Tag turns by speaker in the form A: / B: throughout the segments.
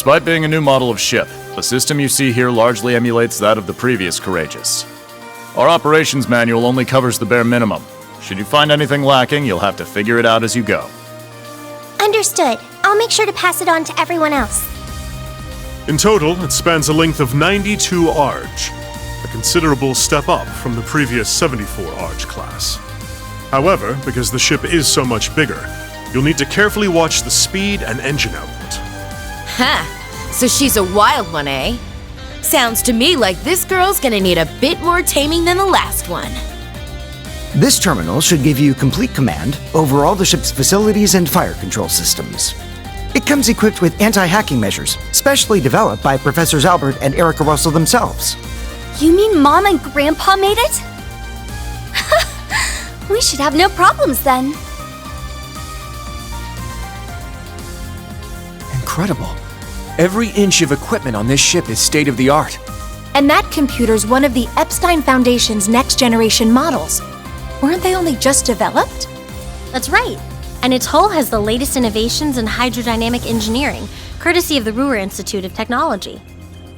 A: Despite being a new model of ship, the system you see here largely emulates that of the previous Courageous. Our operations manual only covers the bare minimum. Should you find anything lacking, you'll have to figure it out as you go.
B: Understood. I'll make sure to pass it on to everyone else.
C: In total, it spans a length of 92 Arch, a considerable step up from the previous 74 Arch class. However, because the ship is so much bigger, you'll need to carefully watch the speed and engine output.
D: Ha! So she's a wild one, eh? Sounds to me like this girl's gonna need a bit more taming than the last one.
E: This terminal should give you complete command over all the ship's facilities and fire control systems. It comes equipped with anti-hacking measures, specially developed by Professors Albert and Erica Russell themselves.
B: You mean Mom and Grandpa made it? We should have no problems then.
F: Incredible. Every inch of equipment on this ship is state-of-the-art.
G: And that computer's one of the Epstein Foundation's next-generation models. Weren't they only just developed?
B: That's right. And its hull has the latest innovations in hydrodynamic engineering, courtesy of the Ruhr Institute of Technology.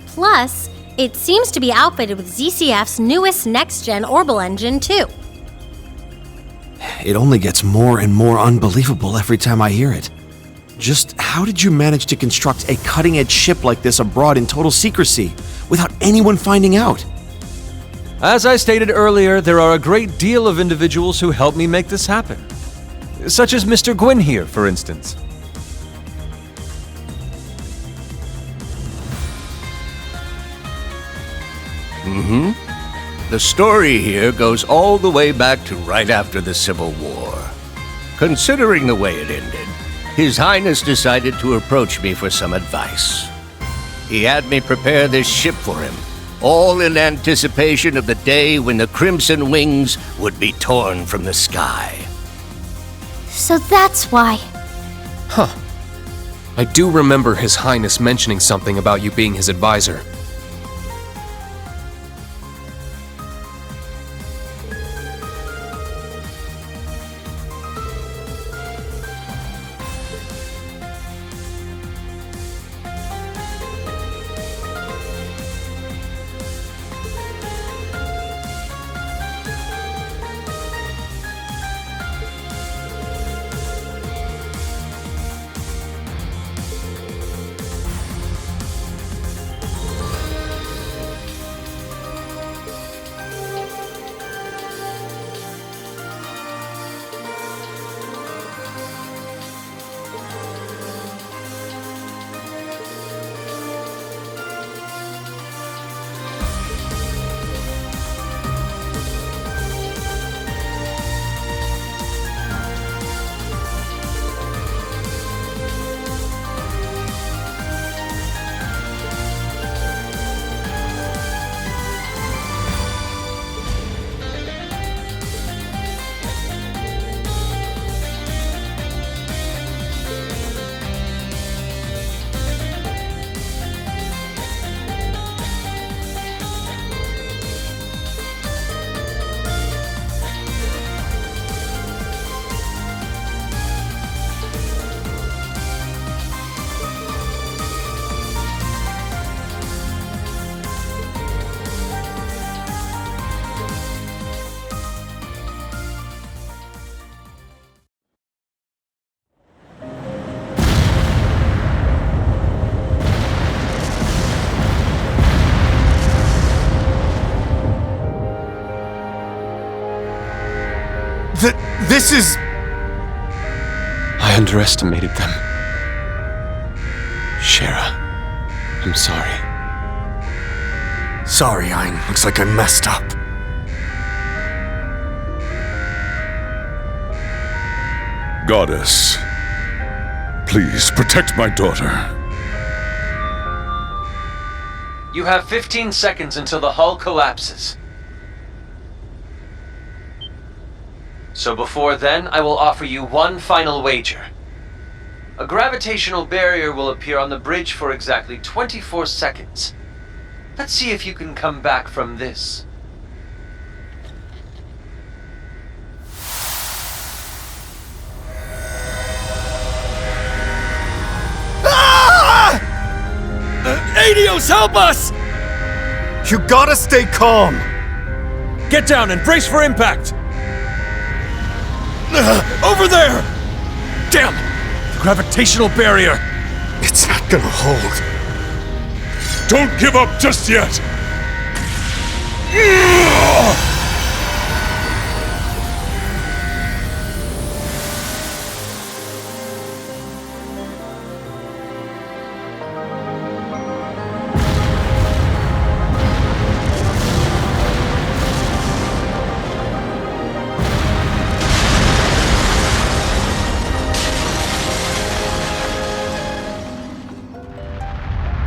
B: Plus, it seems to be outfitted with ZCF's newest next-gen Orbital engine, too.
H: It only gets more and more unbelievable every time I hear it. Just how did you manage to construct a cutting-edge ship like this abroad in total secrecy, without anyone finding out?
I: As I stated earlier, there are a great deal of individuals who helped me make this happen. Such as Mr. Gwyn here, for instance.
J: The story here goes all the way back to right after the Civil War. Considering the way it ended, His Highness decided to approach me for some advice. He had me prepare this ship for him, all in anticipation of the day when the Crimson Wings would be torn from the sky.
B: So that's why.
F: Huh. I do remember His Highness mentioning something about you being his advisor.
H: This is...
F: I underestimated them. Shara, I'm sorry.
H: Sorry, Ein. Looks like I messed up.
K: Goddess, please protect my daughter.
I: You have 15 seconds until the hull collapses. So before then, I will offer you one final wager. A gravitational barrier will appear on the bridge for exactly 24 seconds. Let's see if you can come back from this.
L: Helios, help us!
M: You gotta stay calm!
L: Get down and brace for impact! Over there! Damn! The gravitational barrier!
M: It's not gonna hold.
K: Don't give up just yet!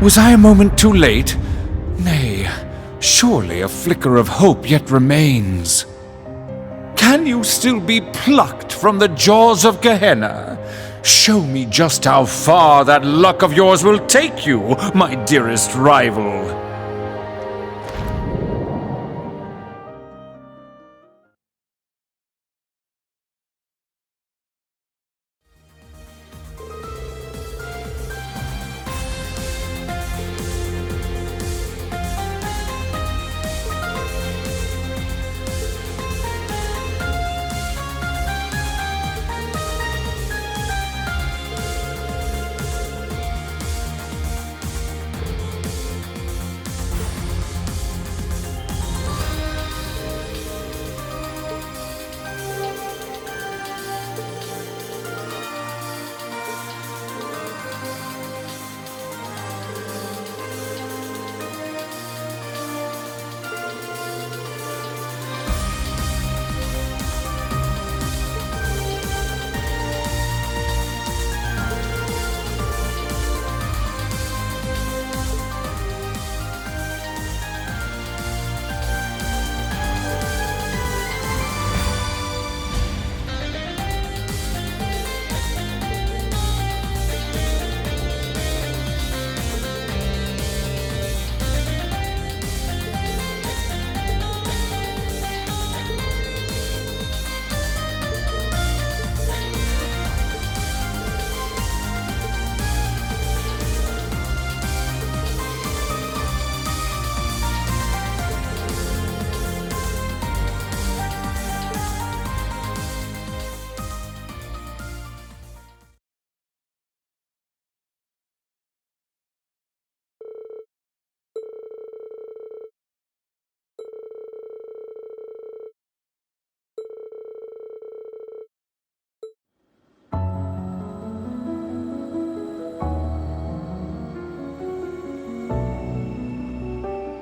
N: Was I a moment too late? Nay, surely a flicker of hope yet remains. Can you still be plucked from the jaws of Gehenna? Show me just how far that luck of yours will take you, my dearest rival.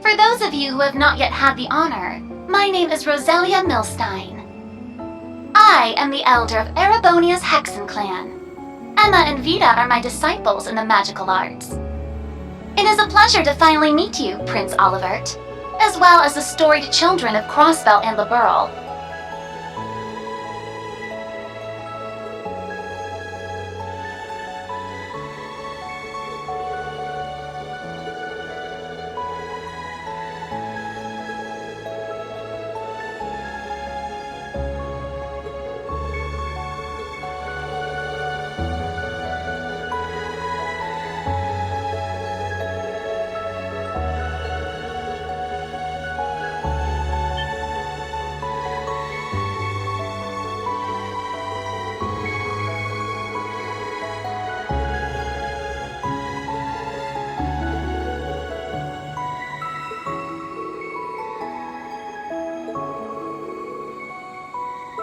O: For those of you who have not yet had the honor, my name is Roselia Milstein. I am the elder of Erebonia's Hexen clan. Emma and Vita are my disciples in the magical arts. It is a pleasure to finally meet you, Prince Olivert, as well as the storied children of Crossbell and Laburl.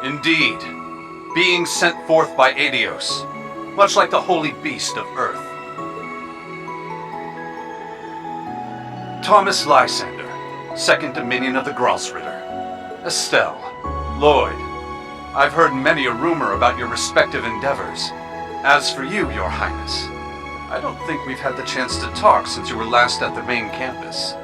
P: Indeed, being sent forth by Aidios, much like the holy beast of Earth. Thomas Lysander, second dominion of the Gralsritter. Estelle, Lloyd, I've heard many a rumor about your respective endeavors. As for you, Your Highness, I don't think we've had the chance to talk since you were last at the main campus.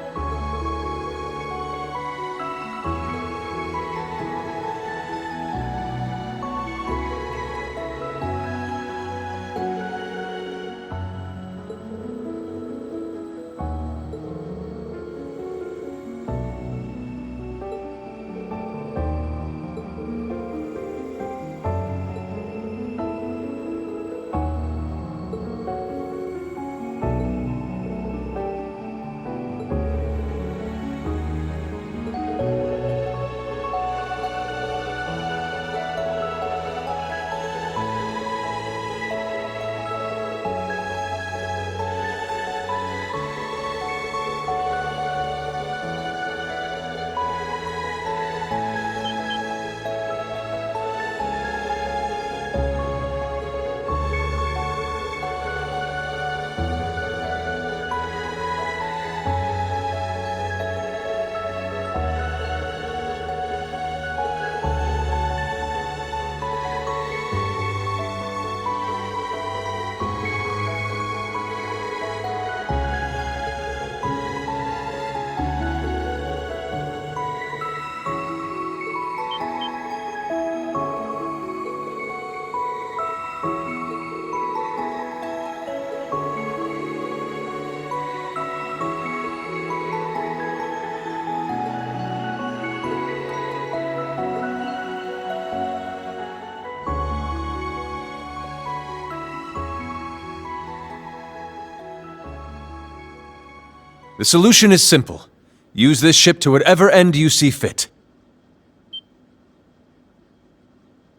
F: The solution is simple. Use this ship to whatever end you see fit.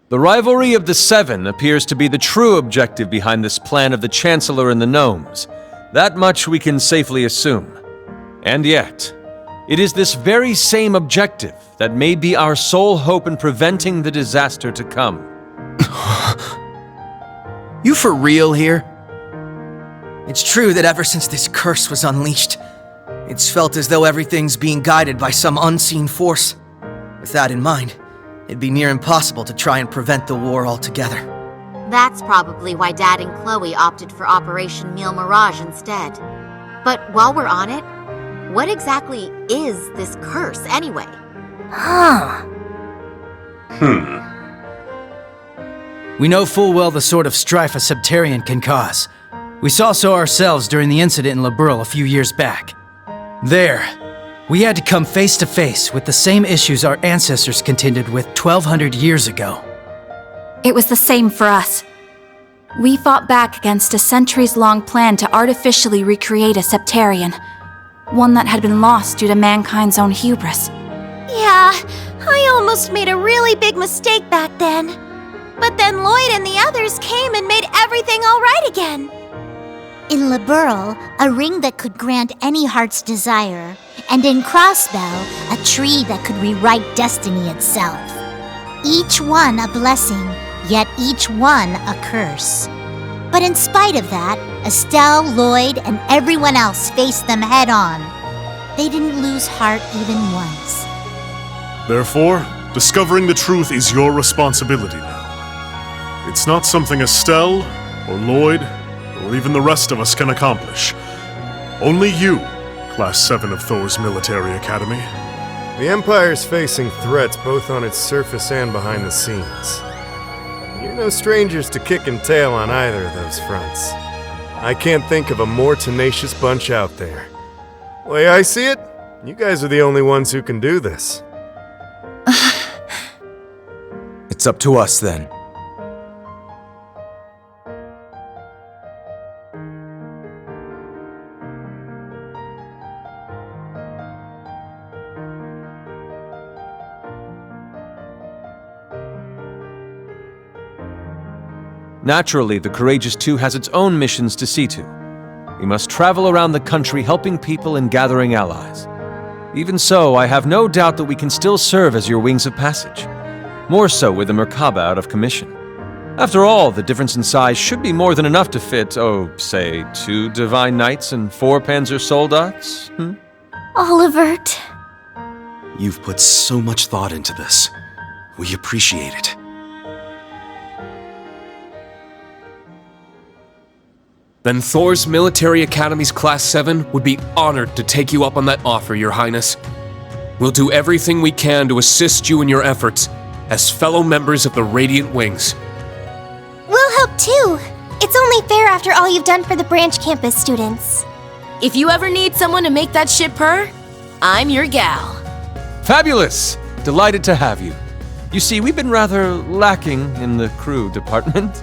F: The rivalry of the Seven appears to be the true objective behind this plan of the Chancellor and the Gnomes. That much we can safely assume. And yet, it is this very same objective that may be our sole hope in preventing the disaster to come.
Q: You for real here? It's true that ever since this curse was unleashed, it's felt as though everything's being guided by some unseen force. With that in mind, it'd be near impossible to try and prevent the war altogether.
R: That's probably why Dad and Chloe opted for Operation Meal Mirage instead. But while we're on it, what exactly is this curse anyway?
S: We know full well the sort of strife a Septarian can cause. We saw so ourselves during the incident in Liberl a few years back. There, we had to come face to face with the same issues our ancestors contended with 1,200 years ago.
G: It was the same for us. We fought back against a centuries-long plan to artificially recreate a Septarian, one that had been lost due to mankind's own hubris.
T: Yeah, I almost made a really big mistake back then. But then Lloyd and the others came and made everything all right again.
U: In Liberl, a ring that could grant any heart's desire, and in Crossbell, a tree that could rewrite destiny itself. Each one a blessing, yet each one a curse. But in spite of that, Estelle, Lloyd, and everyone else faced them head-on. They didn't lose heart even once.
C: Therefore, discovering the truth is your responsibility now. It's not something Estelle, or Lloyd, or even the rest of us can accomplish. Only you, Class 7 of Thor's Military Academy.
M: The Empire's facing threats both on its surface and behind the scenes. You're no strangers to kicking tail on either of those fronts. I can't think of a more tenacious bunch out there. Way I see it, you guys are the only ones who can do this.
S: It's up to us then.
F: Naturally, the Courageous Two has its own missions to see to. We must travel around the country helping people and gathering allies. Even so, I have no doubt that we can still serve as your wings of passage. More so with the Merkaba out of commission. After all, the difference in size should be more than enough to fit, say, 2 Divine Knights and 4 Panzer Soldats?
U: Olivert.
H: You've put so much thought into this. We appreciate it.
F: Then Thor's Military Academy's Class 7 would be honored to take you up on that offer, Your Highness. We'll do everything we can to assist you in your efforts as fellow members of the Radiant Wings.
T: We'll help too. It's only fair after all you've done for the branch campus students.
D: If you ever need someone to make that ship purr, I'm your gal.
F: Fabulous! Delighted to have you. You see, we've been rather lacking in the crew department.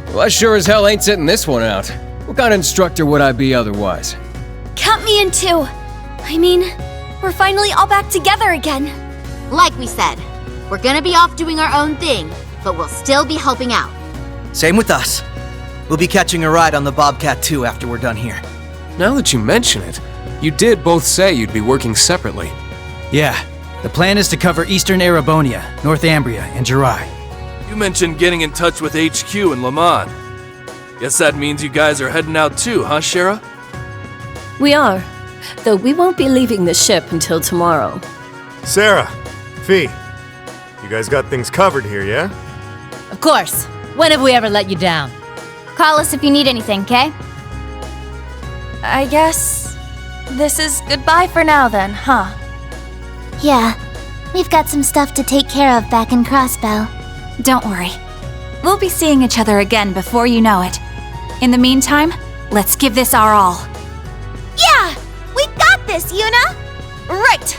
V: Well, I sure as hell ain't sitting this one out. What kind of instructor would I be otherwise?
T: Count me in too. I mean, we're finally all back together again.
R: Like we said, we're gonna be off doing our own thing, but we'll still be helping out.
Q: Same with us. We'll be catching a ride on the Bobcat too after we're done here.
F: Now that you mention it, you did both say you'd be working separately.
S: Yeah, the plan is to cover Eastern Erebonia, North Ambria, and Jirai.
L: You mentioned getting in touch with HQ in Lamont. Guess that means you guys are heading out too, huh, Shara?
W: We are, though we won't be leaving the ship until tomorrow.
M: Sarah, Fee, you guys got things covered here, yeah?
X: Of course. When have we ever let you down?
T: Call us if you need anything, okay?
G: I guess this is goodbye for now then, huh?
U: Yeah, we've got some stuff to take care of back in Crossbell.
G: Don't worry. We'll be seeing each other again before you know it. In the meantime, let's give this our all.
T: Yeah! We got this, Yuna! Right!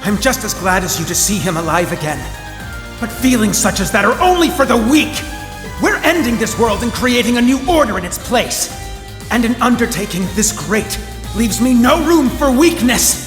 A: I'm just as glad as you to see him alive again. But feelings such as that are only for the weak! We're ending this world and creating a new order in its place. And an undertaking this great leaves me no room for weakness!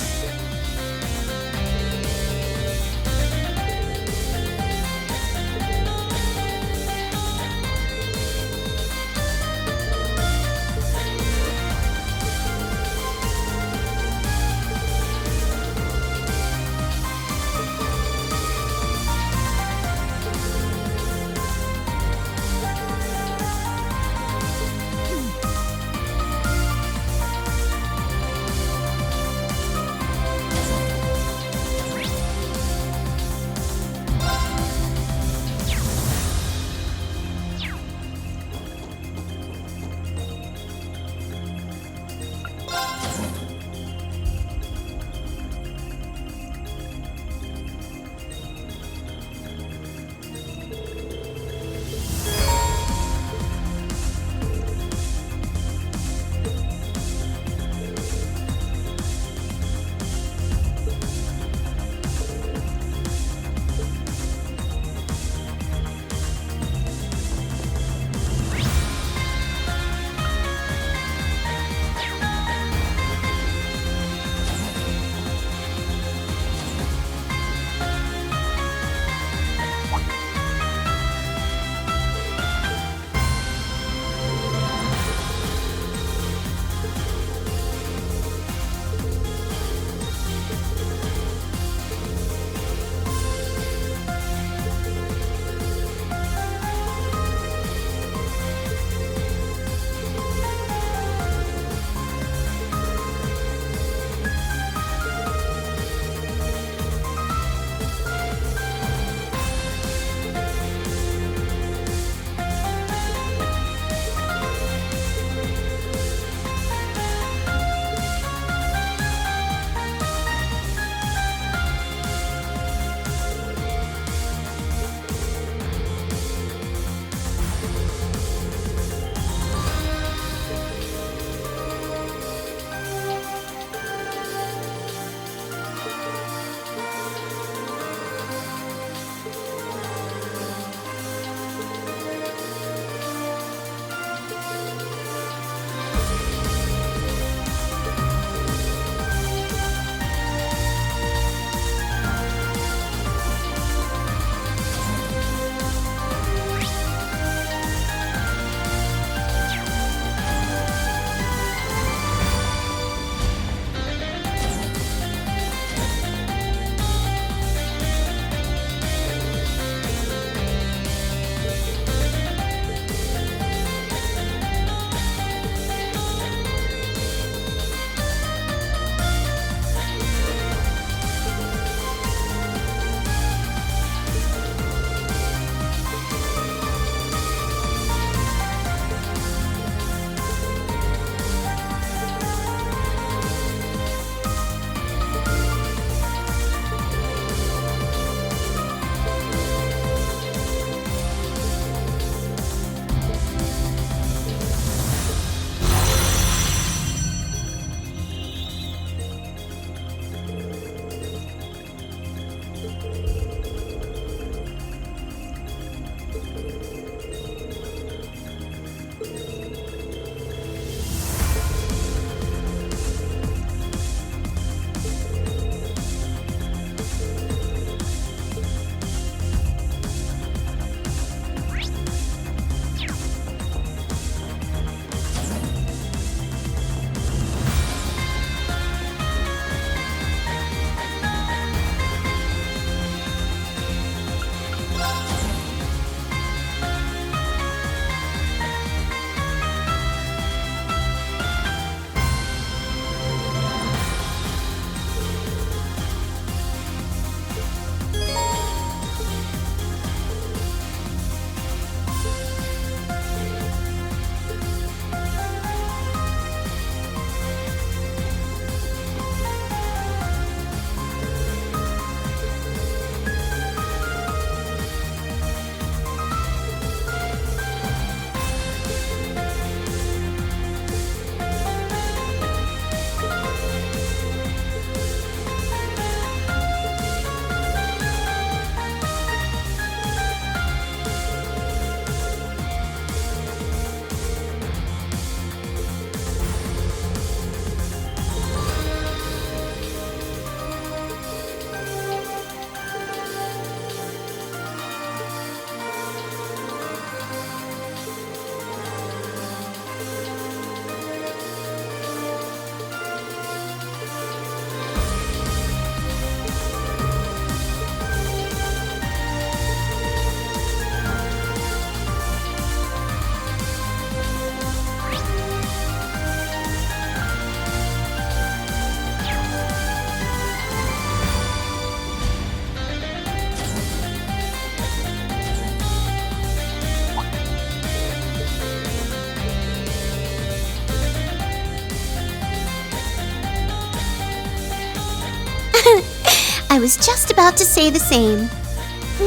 B: I was just about to say the same.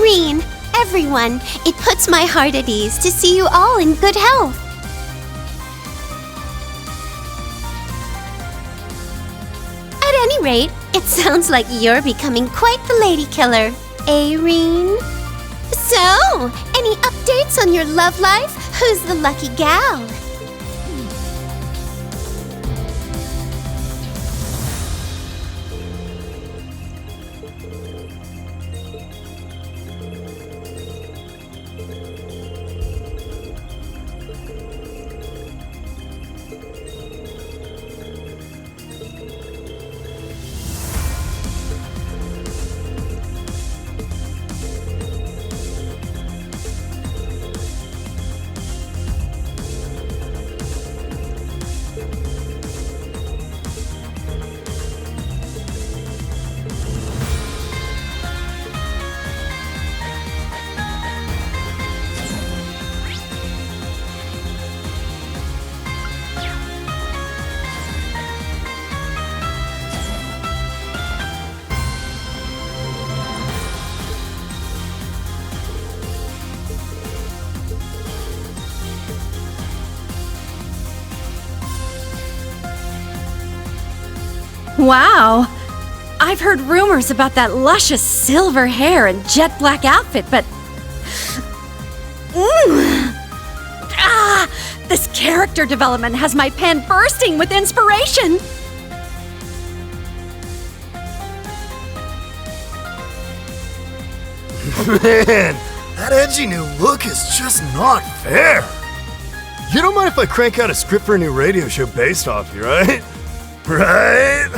B: Reen, everyone, it puts my heart at ease to see you all in good health. At any rate, it sounds like you're becoming quite the lady killer, eh, Reen? So, any updates on your love life? Who's the lucky gal?
E: Wow! I've heard rumors about that luscious silver hair and jet black outfit, but... This character development has my pen bursting with inspiration!
M: Man, that edgy new look is just not fair. You don't mind if I crank out a script for a new radio show based off you, right? Right?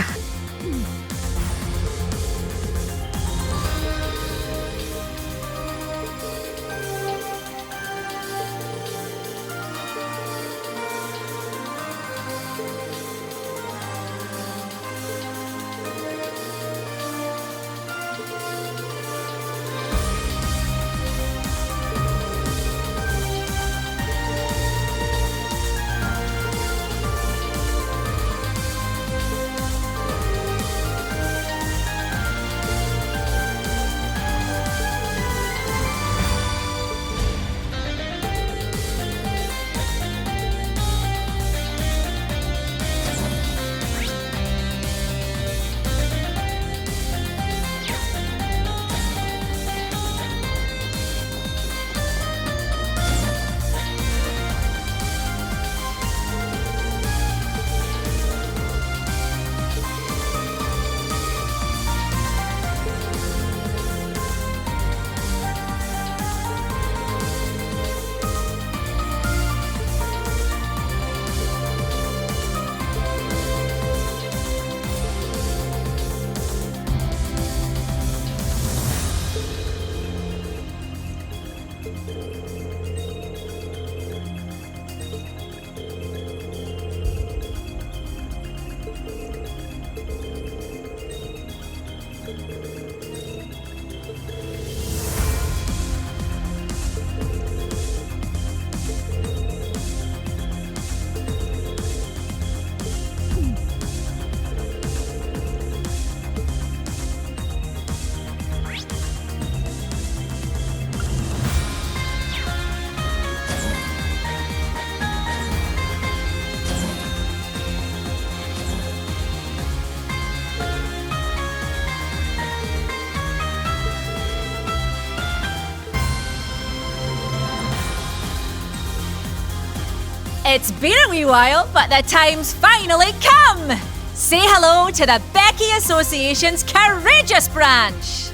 X: It's been a wee while, but the time's finally come! Say hello to the Becky Association's Courageous Branch!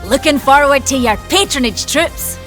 X: Looking forward to your patronage, troops!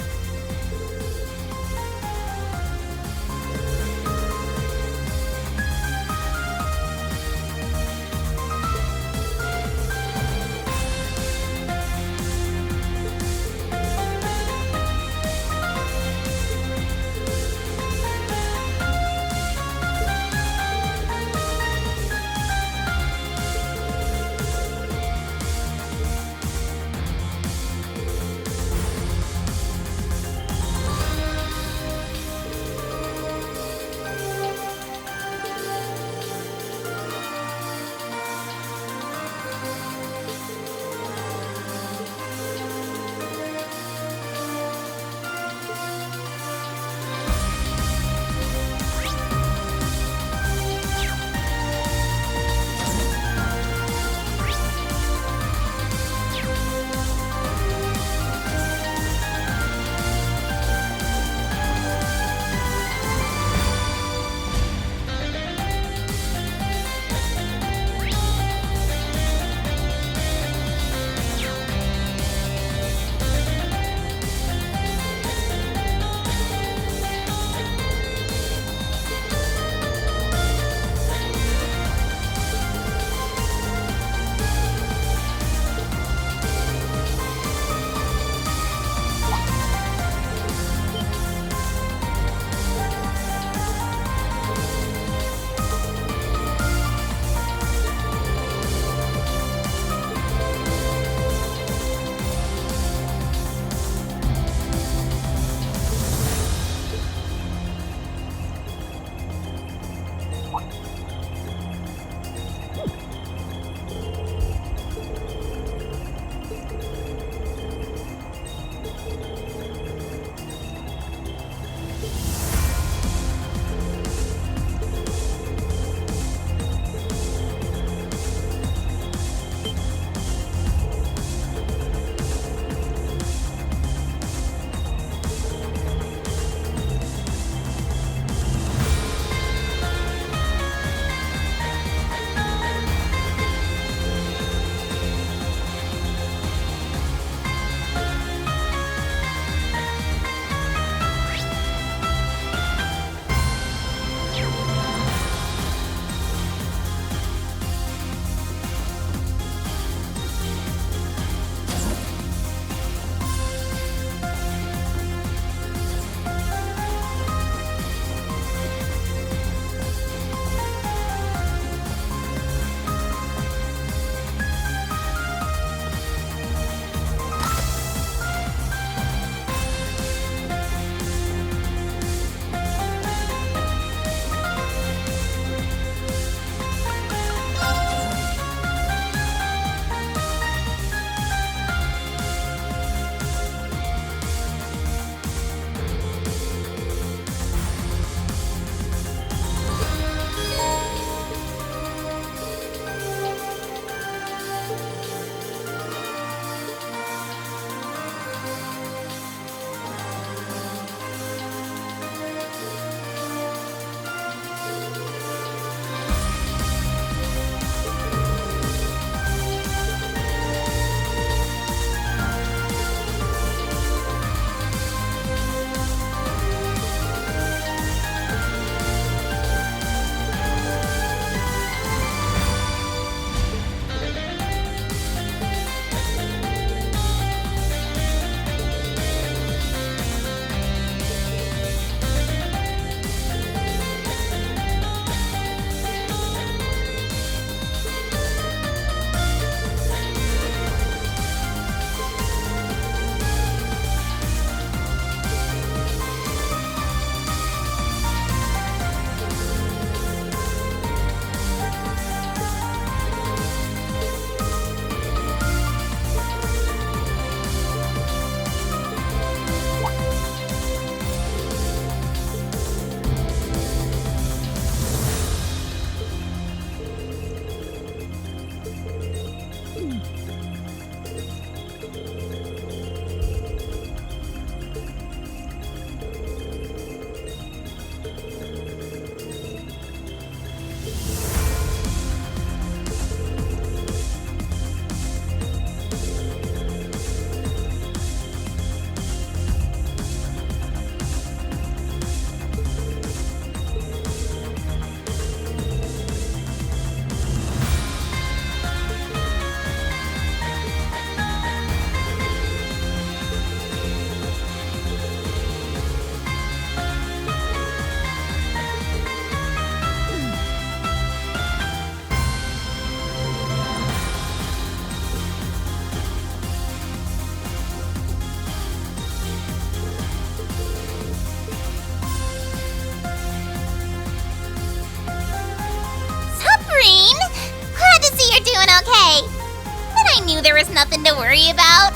U: knew there was nothing to worry about.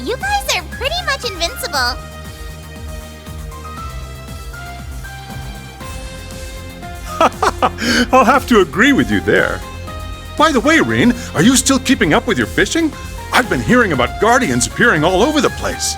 U: You guys are pretty much invincible.
I: I'll have to agree with you there. By the way, Reen, are you still keeping up with your fishing? I've been hearing about guardians appearing all over the place.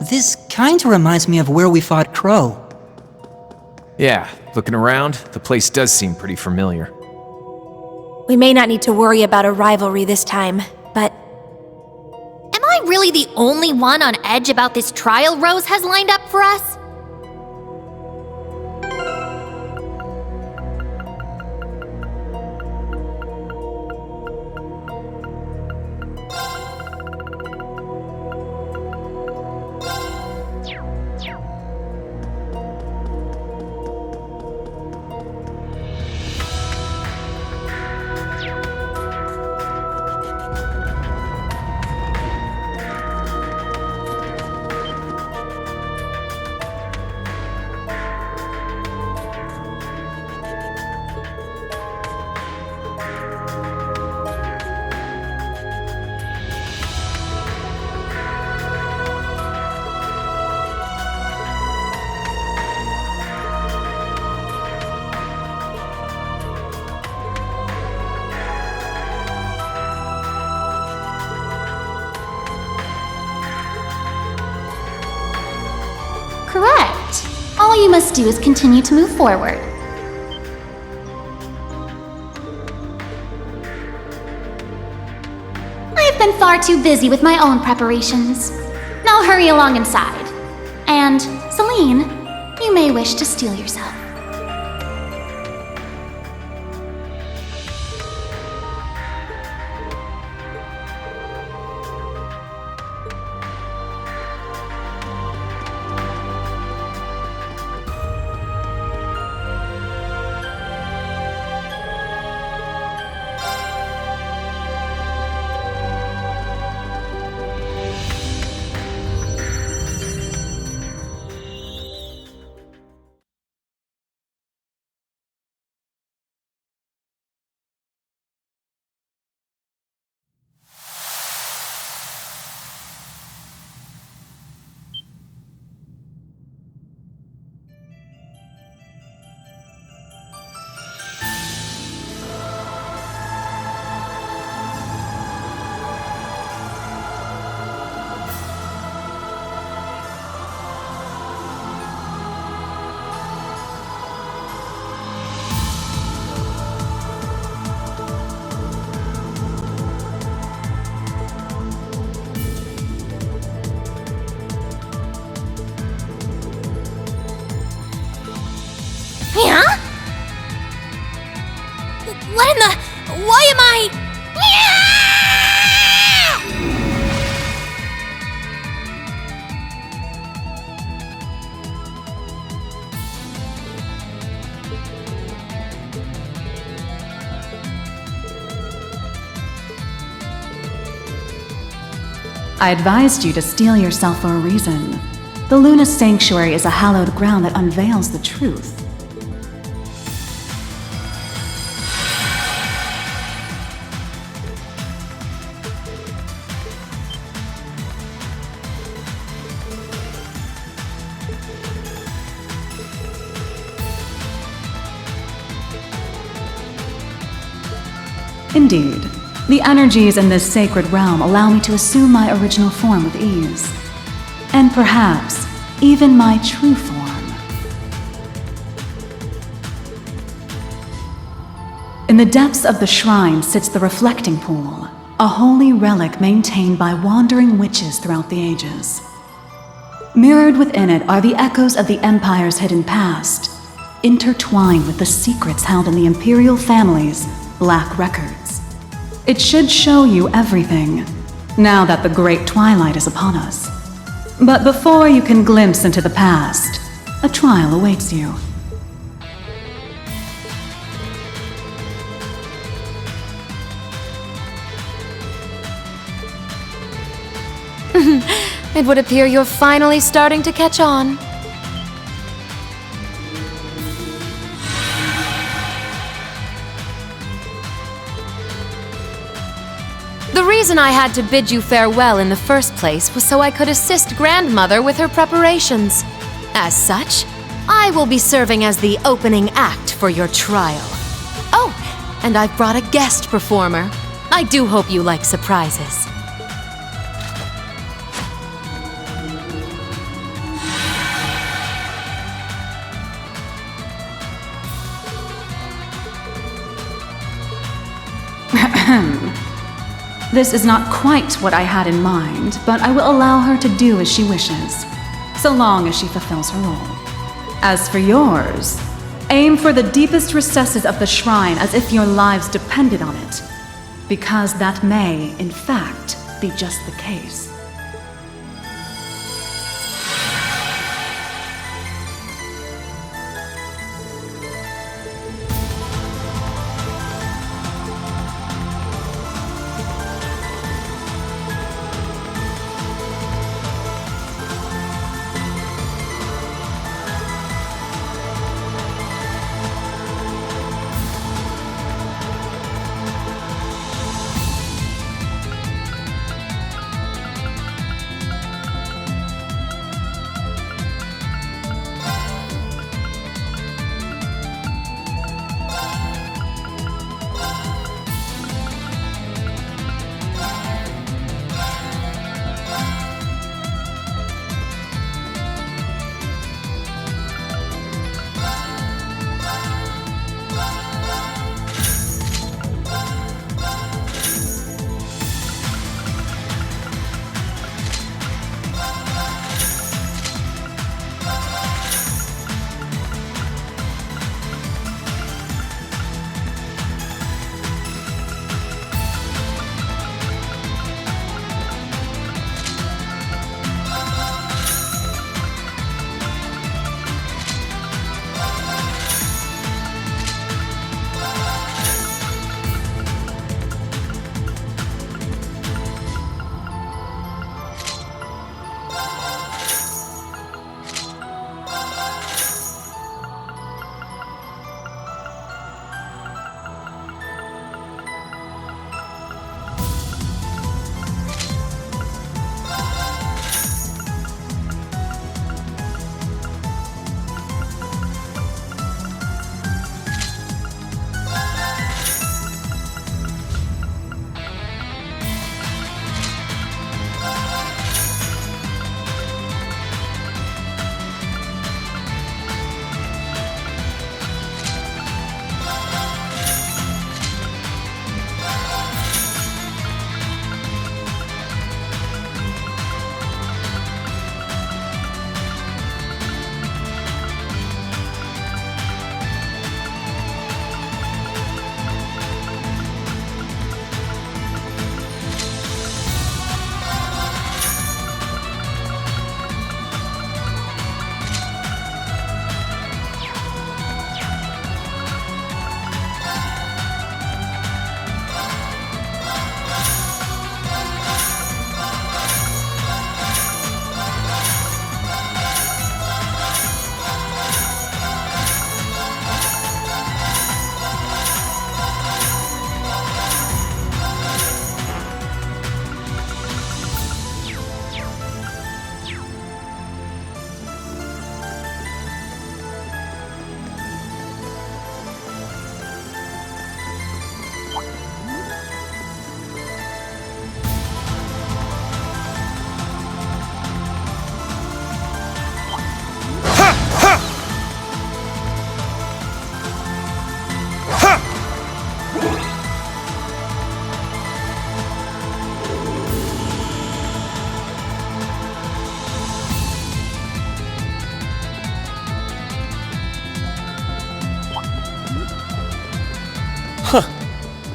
J: This kinda reminds me of where we fought Crow.
F: Yeah, looking around, the place does seem pretty familiar.
T: We may not need to worry about a rivalry this time, but...
B: Am I really the only one on edge about this trial Rose has lined up for us?
K: Correct. All you must do is continue to move forward. I have been far too busy with my own preparations. Now hurry along inside. And, Celine, you may wish to steel yourself.
B: Yeah? What in the... Why am I...
N: I advised you to steel yourself for a reason. The Luna Sanctuary is a hallowed ground that unveils the truth. Indeed. The energies in this sacred realm allow me to assume my original form with ease. And perhaps, even my true form. In the depths of the shrine sits the Reflecting Pool, a holy relic maintained by wandering witches throughout the ages. Mirrored within it are the echoes of the Empire's hidden past, intertwined with the secrets held in the Imperial family's black records. It should show you everything, now that the Great Twilight is upon us. But before you can glimpse into the past, a trial awaits you.
D: It would appear you're finally starting to catch on. The reason I had to bid you farewell in the first place was so I could assist Grandmother with her preparations. As such, I will be serving as the opening act for your trial. Oh, and I've brought a guest performer. I do hope you like surprises.
N: This is not quite what I had in mind, but I will allow her to do as she wishes, so long as she fulfills her role. As for yours, aim for the deepest recesses of the shrine as if your lives depended on it, because that may, in fact, be just the case.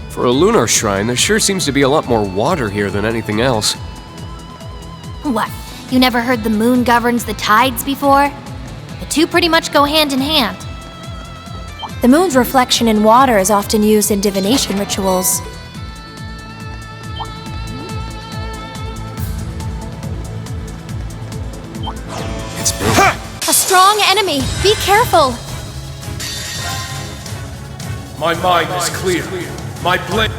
V: For a lunar shrine, there sure seems to be a lot more water here than anything else.
B: What? You never heard the moon governs the tides before? The two pretty much go hand in hand.
C: The moon's reflection in water is often used in divination rituals.
V: It's big.
C: A strong enemy! Be careful!
L: My mind is clear. My blade.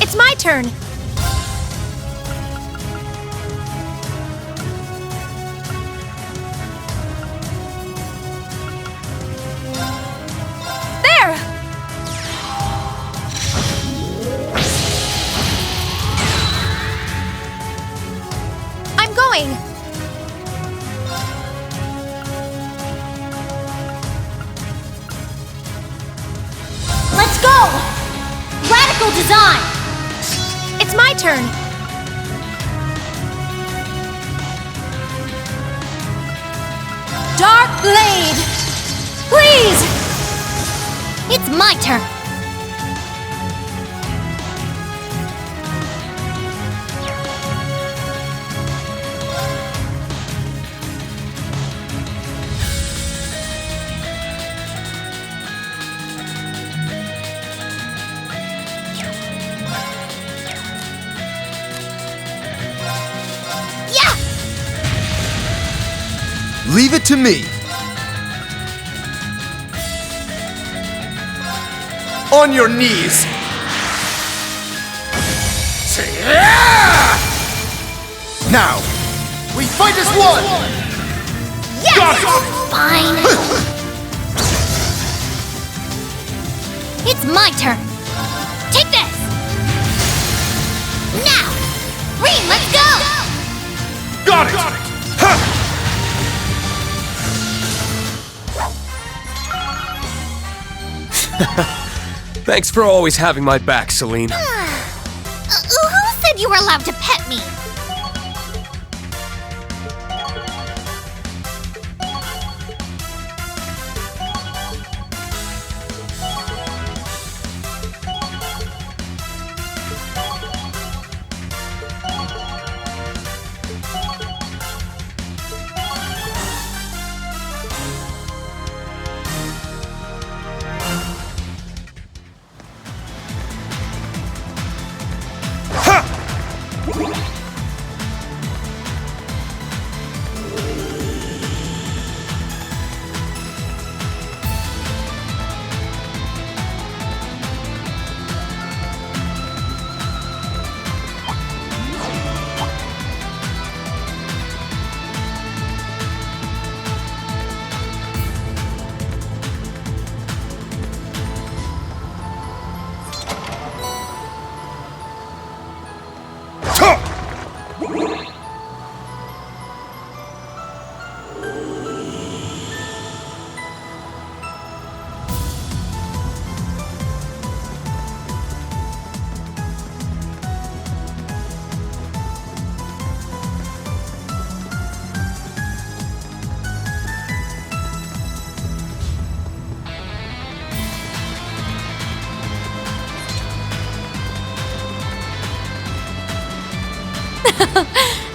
C: It's my turn! There! I'm going!
T: Radical design!
C: It's my turn.
T: Dark blade! Please! It's my turn!
H: Leave it to me. On your knees. Now, we fight as one.
T: Yes!
H: Got it!
T: Fine. It's my turn. Take this. Now, Rean, let's go.
H: Got it!
V: Thanks for always having my back, Celine.
T: Who said you were allowed to pet me?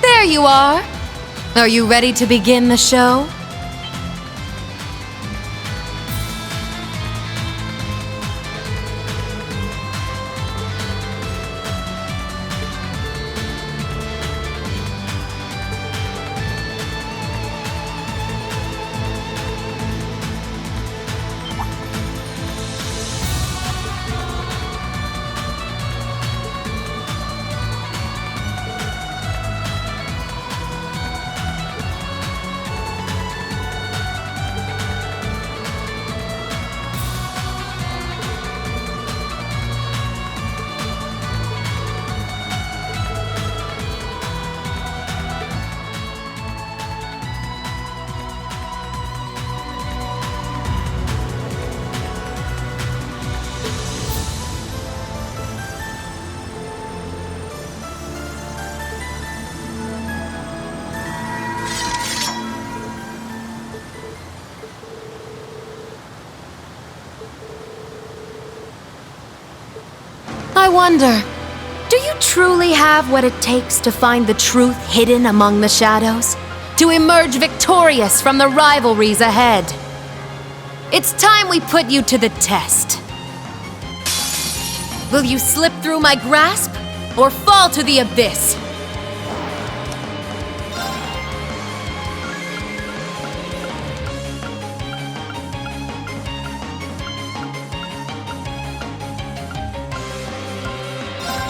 D: There you are. Are you ready to begin the show? I wonder, do you truly have what it takes to find the truth hidden among the shadows? To emerge victorious from the rivalries ahead? It's time we put you to the test. Will you slip through my grasp, or fall to the abyss?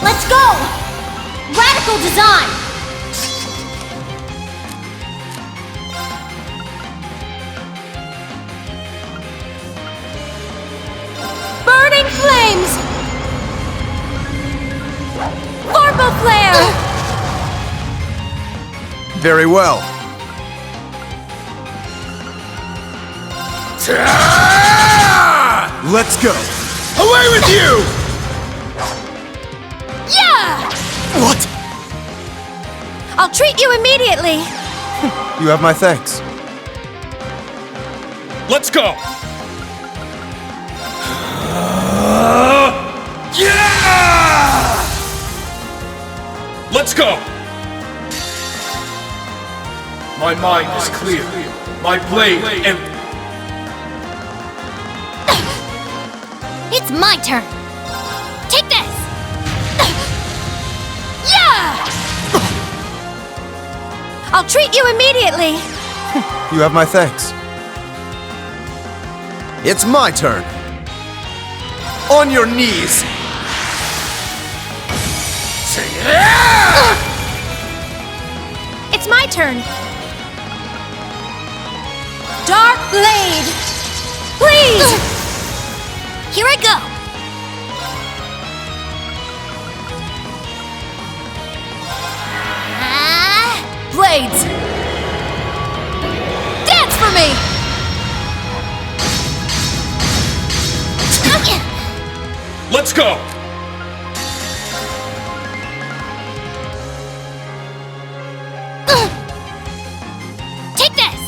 T: Let's go! Radical design!
D: Burning flames! Vorpal flare!
H: Very well. Let's go. Away with you! What?
T: I'll treat you immediately!
H: You have my thanks.
I: Let's go! Yeah! Let's go! My mind is clear. My blade empty.
T: It's my turn! Take this! Yeah! I'll treat you immediately!
H: You have my thanks. It's my turn. On your knees!
T: It's my turn! Dark Blade! Please! Here I go!
D: Blades! Dance for me!
I: Let's go!
T: Take this!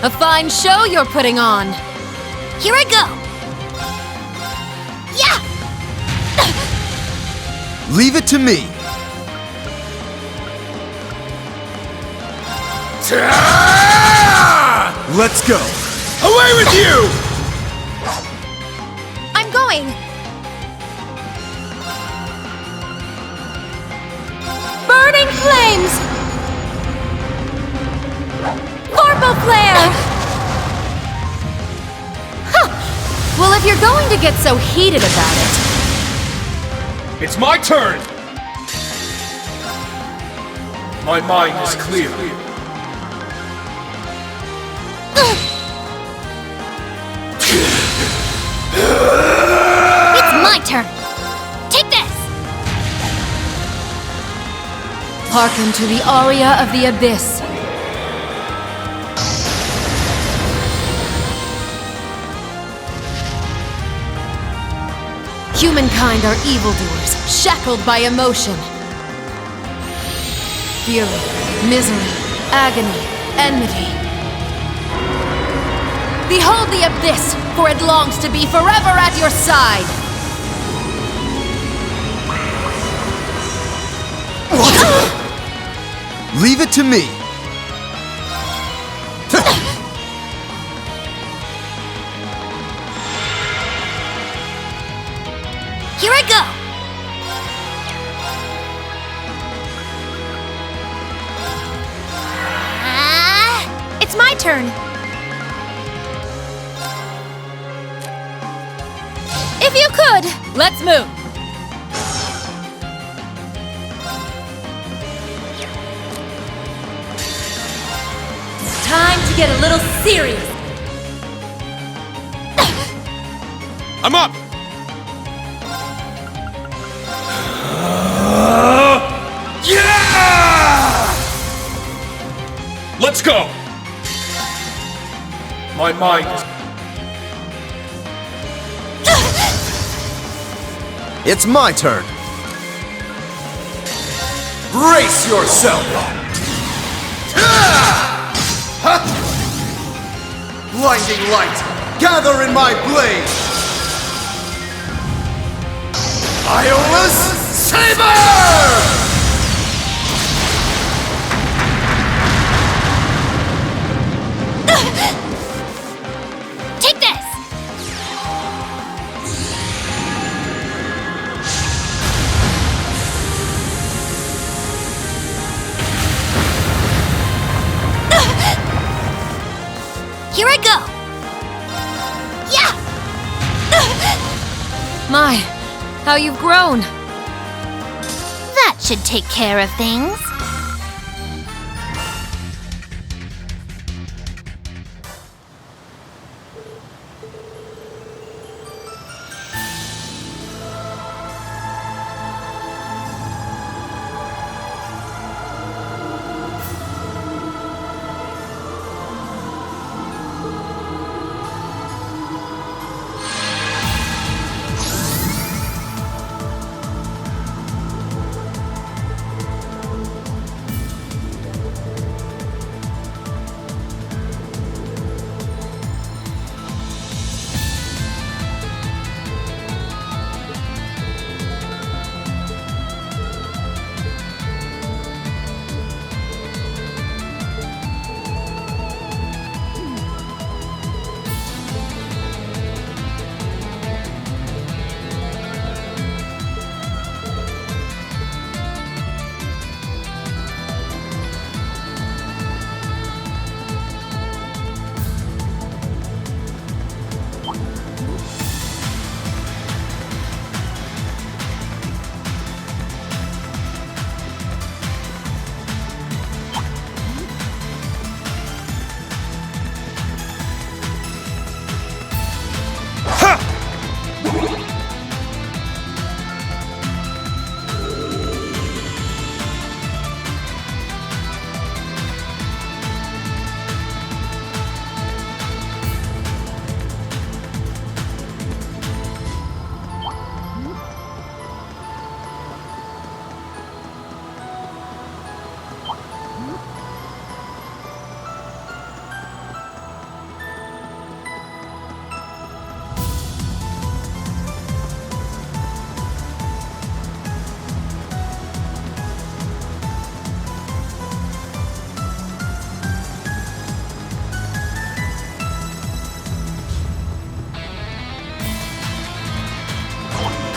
D: A fine show you're putting on.
T: Here I go! Yeah!
H: Leave it to me. Let's go.
I: Away with you!
T: I'm going! Burning flames! Vorpal flare!
D: Well, if you're going to get so heated about it...
I: It's my turn! My mind is clear.
T: It's my turn! Take this!
D: Hearken to the aria of the abyss. Humankind are evildoers, shackled by emotion. Fury, misery, agony, enmity. Behold the abyss, for it longs to be forever at your side!
H: Leave it to me.
T: Here I go! It's my turn! If you could!
X: Let's move! Time to get a little serious!
I: I'm up! Yeah! Let's go! My mind is...
H: It's my turn. Brace yourself! Blinding light, gather in my blade! Iola's Saber!
T: Take this! Here I go! Yeah!
D: My, how you've grown.
T: That should take care of things.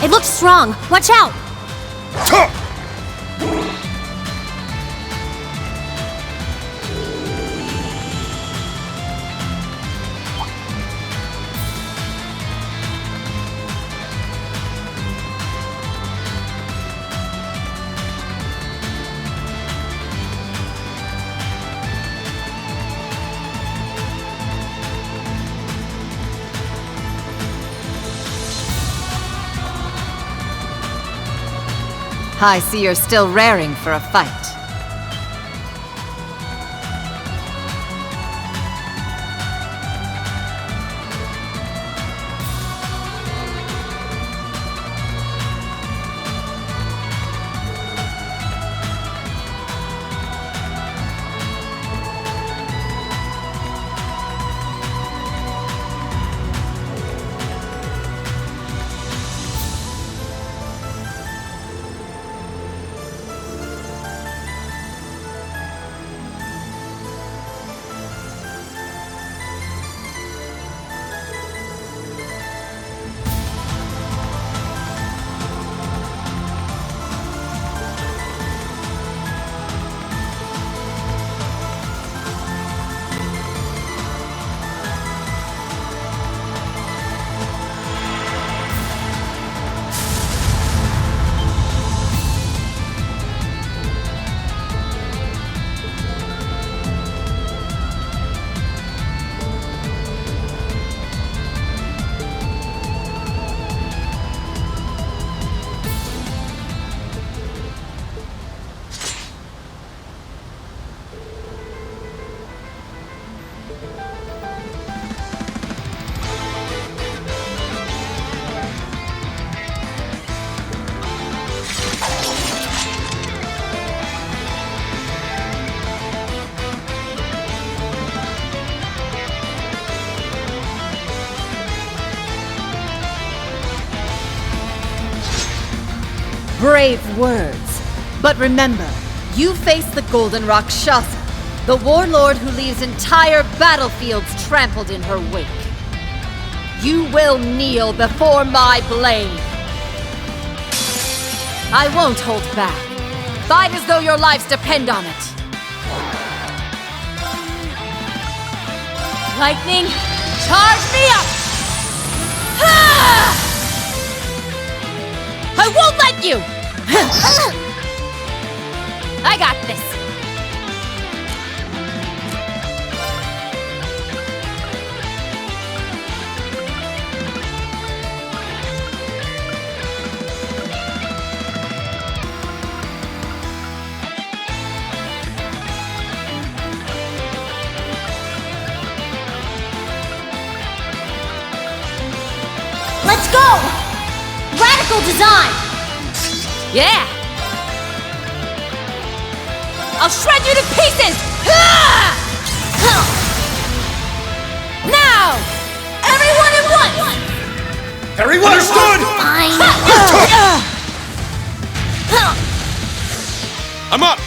W: It looks strong. Watch out!
X: I see you're still raring for a fight.
O: Brave words. But remember, you face the Golden Rakshasa, the warlord who leaves entire battlefields trampled in her wake. You will kneel before my blade. I won't hold back. Fight as though your lives depend on it. Lightning, charge me up! Ah! I won't let you! I got this.
W: Let's go! Radical design!
O: Yeah! I'll shred you to pieces! Ah! Now! Everyone at once!
H: Everyone understood! I'm up!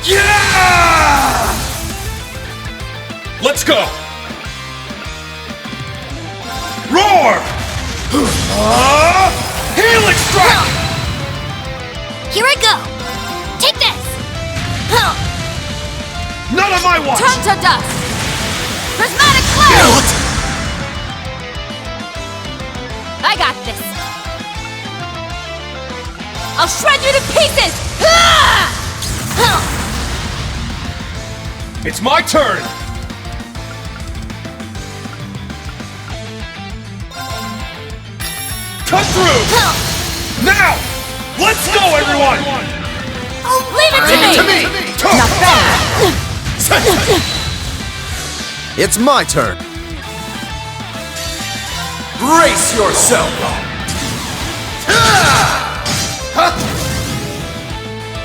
H: Yeah! Let's go! Roar! Helix strike!
W: Here I go! Take this!
H: None of my watch!
O: Turn to dust! Prismatic cloud! I got this! I'll shred you to pieces!
H: It's my turn! Cut through! Now! Let's go, everyone!
O: Leave it to me!
H: Not bad!
P: It's my turn. Brace yourself!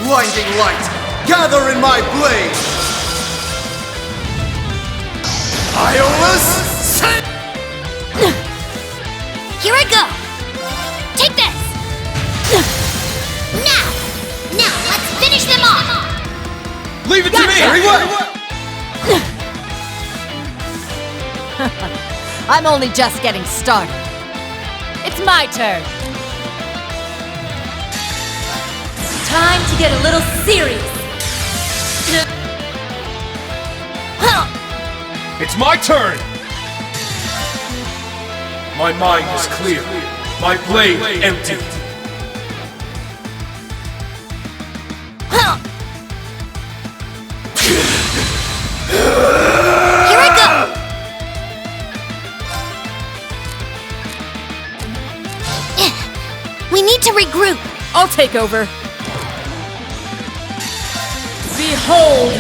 P: Blinding light, gather in my blade! Iola's
W: Here I go! Take this! Now, let's finish them off!
H: Leave it to me! Everyone!
O: I'm only just getting started. It's my turn. Time to get a little serious.
G: It's my turn! My mind is clear. My blade empty.
T: Here I go! We need to regroup.
D: I'll take over.
O: Behold!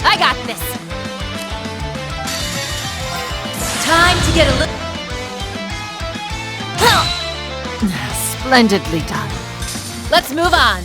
O: I got this. Time to get a little... Splendidly done. Let's move on.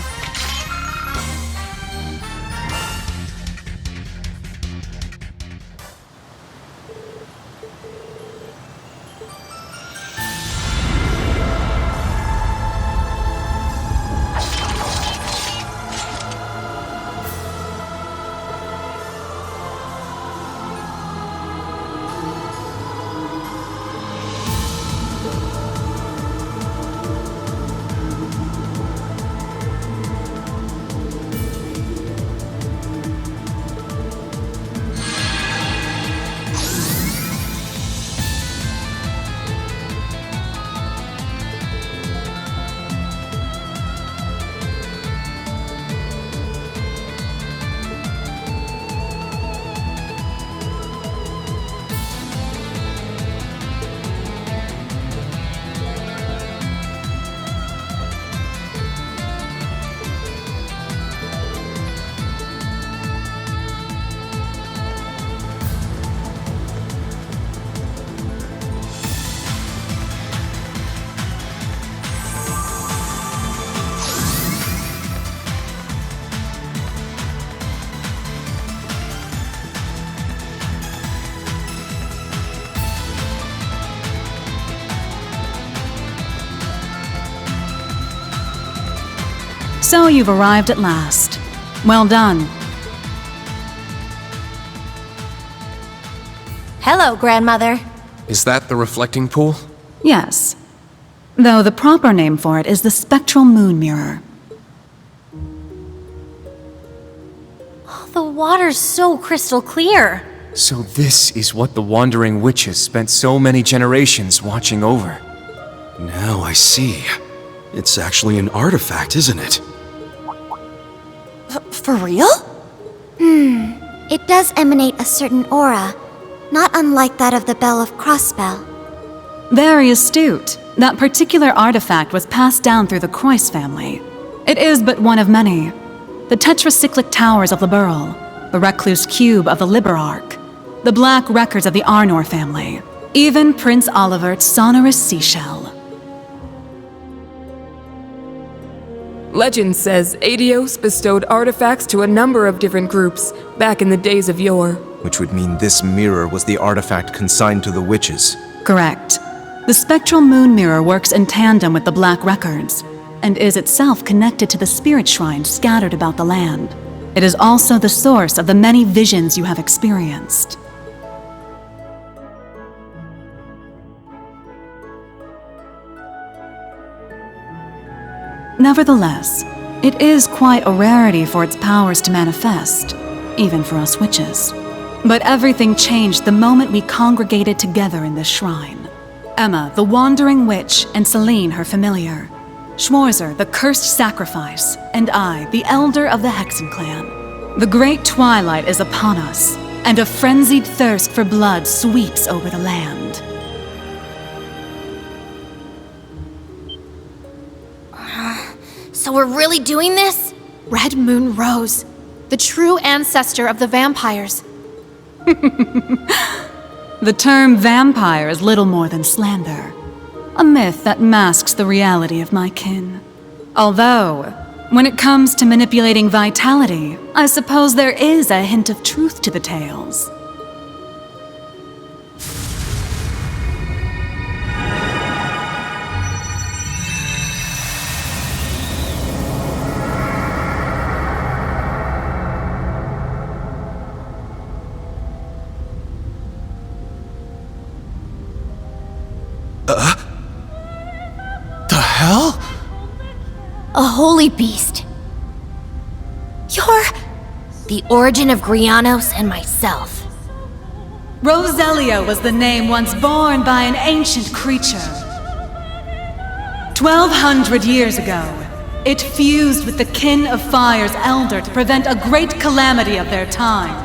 N: So you've arrived at last. Well done.
C: Hello, Grandmother.
V: Is that the reflecting pool?
N: Yes. Though the proper name for it is the Spectral Moon Mirror.
C: The water's so crystal clear.
V: So this is what the Wandering Witches spent so many generations watching over.
Q: Now I see. It's actually an artifact, isn't it?
U: For real? It does emanate a certain aura, not unlike that of the Bell of Crossbell.
N: Very astute. That particular artifact was passed down through the Croyce family. It is but one of many. The tetracyclic towers of Liberl, the Recluse Cube of the Liberarch, the Black Records of the Arnor family, even Prince Olivert's sonorous seashell.
R: Legend says Adios bestowed artifacts to a number of different groups back in the days of yore.
V: Which would mean this mirror was the artifact consigned to the witches.
N: Correct. The Spectral Moon Mirror works in tandem with the Black Records, and is itself connected to the spirit shrines scattered about the land. It is also the source of the many visions you have experienced. Nevertheless, it is quite a rarity for its powers to manifest, even for us witches. But everything changed the moment we congregated together in this shrine. Emma, the Wandering Witch, and Celine, her familiar. Schwarzer, the Cursed Sacrifice, and I, the Elder of the Hexen Clan. The great twilight is upon us, and a frenzied thirst for blood sweeps over the land.
C: So we're really doing this? Red Moon Rose, the true ancestor of the vampires.
N: The term vampire is little more than slander. A myth that masks the reality of my kin. Although, when it comes to manipulating vitality, I suppose there is a hint of truth to the tales.
T: a holy beast. You're the origin of Grianos and myself.
N: Roselia was the name once borne by an ancient creature. 1,200 years ago, it fused with the Kin of Fire's elder to prevent a great calamity of their time.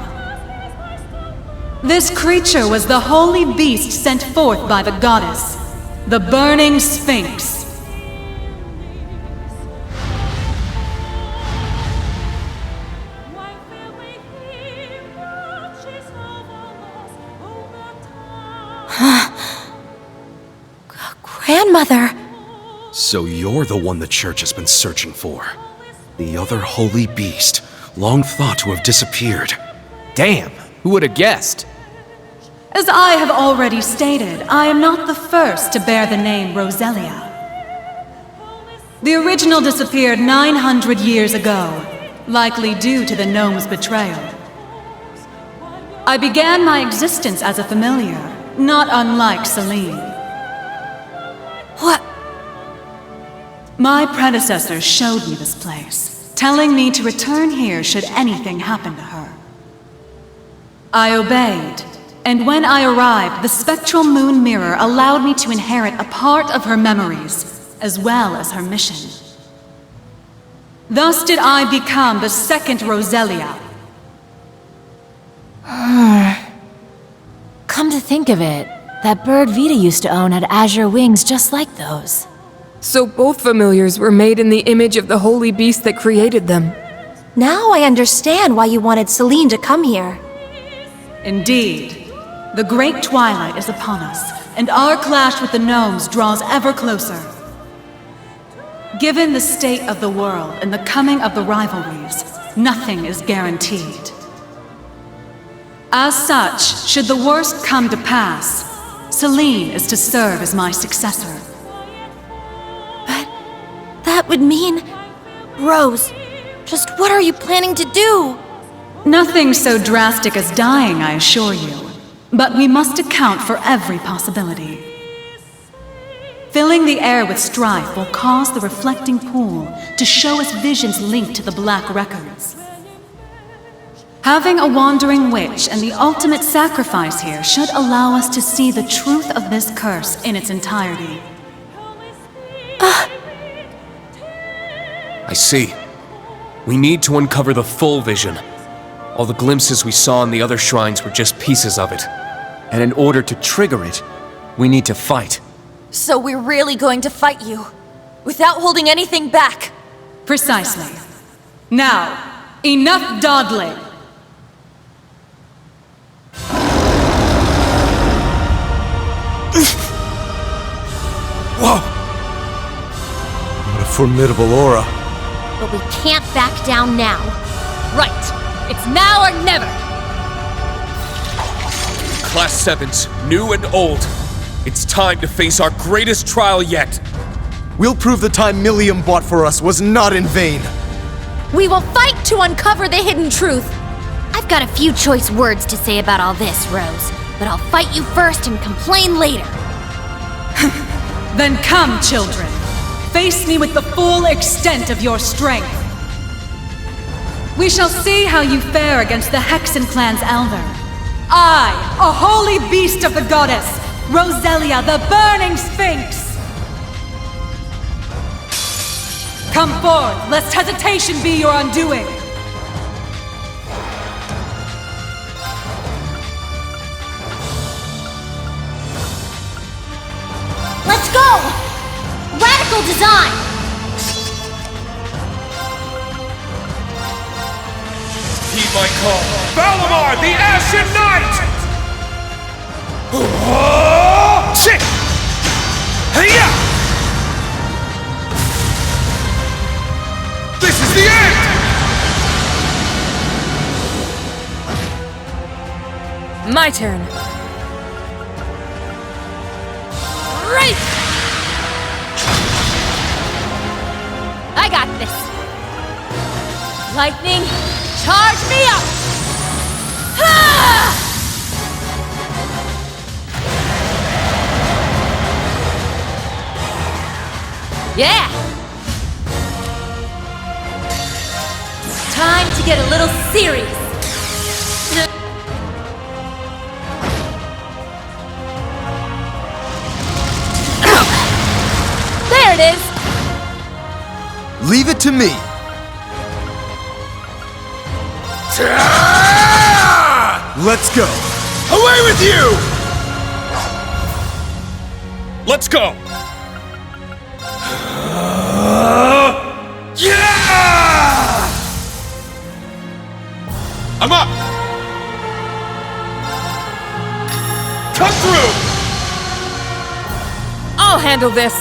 N: This creature was the holy beast sent forth by the goddess, the Burning Sphinx.
T: Grandmother!
Q: So you're the one the church has been searching for. The other holy beast, long thought to have disappeared.
V: Damn, who would have guessed?
N: As I have already stated, I am not the first to bear the name Roselia. The original disappeared 900 years ago, likely due to the gnome's betrayal. I began my existence as a familiar, not unlike Celine.
T: What?
N: My predecessors showed me this place, telling me to return here should anything happen to her. I obeyed, and when I arrived, the spectral moon mirror allowed me to inherit a part of her memories, as well as her mission. Thus did I become the second Roselia.
D: Come to think of it, that bird Vita used to own had azure wings just like those.
R: So both familiars were made in the image of the holy beast that created them.
T: Now I understand why you wanted Celine to come here.
N: Indeed. The great twilight is upon us, and our clash with the gnomes draws ever closer. Given the state of the world and the coming of the rivalries, nothing is guaranteed. As such, should the worst come to pass, Celine is to serve as my successor.
T: But that would mean... Rose, just what are you planning to do?
N: Nothing so drastic as dying, I assure you. But we must account for every possibility. Filling the air with strife will cause the reflecting pool to show us visions linked to the Black Records. Having a wandering witch and the ultimate sacrifice here should allow us to see the truth of this curse in its entirety.
V: I see. We need to uncover the full vision. All the glimpses we saw in the other shrines were just pieces of it. And in order to trigger it, we need to fight.
T: So we're really going to fight you, without holding anything back?
N: Precisely. Now, enough dawdling!
G: Whoa! What a formidable aura.
B: But we can't back down now.
X: Right. It's now or never.
G: Class 7s, new and old. It's time to face our greatest trial yet.
P: We'll prove the time Millium bought for us was not in vain.
B: We will fight to uncover the hidden truth. I've got a few choice words to say about all this, Rose, but I'll fight you first and complain later.
N: Then come, children. Face me with the full extent of your strength. We shall see how you fare against the Hexen clan's elder. I, a holy beast of the goddess, Roselia, the Burning Sphinx! Come forth, lest hesitation be your undoing!
B: Let's go! Radical design!
G: Heed my call. Valimar, the Ashen Knight! Shit! Hey-ya! This is the end!
D: My turn. Right!
X: I got this. Lightning, charge me up! Ah! Yeah! get a little serious. There it is!
P: Leave it to me. Let's go.
G: Away with you! Let's go! Yeah! I'm up! Cut through!
R: I'll handle this.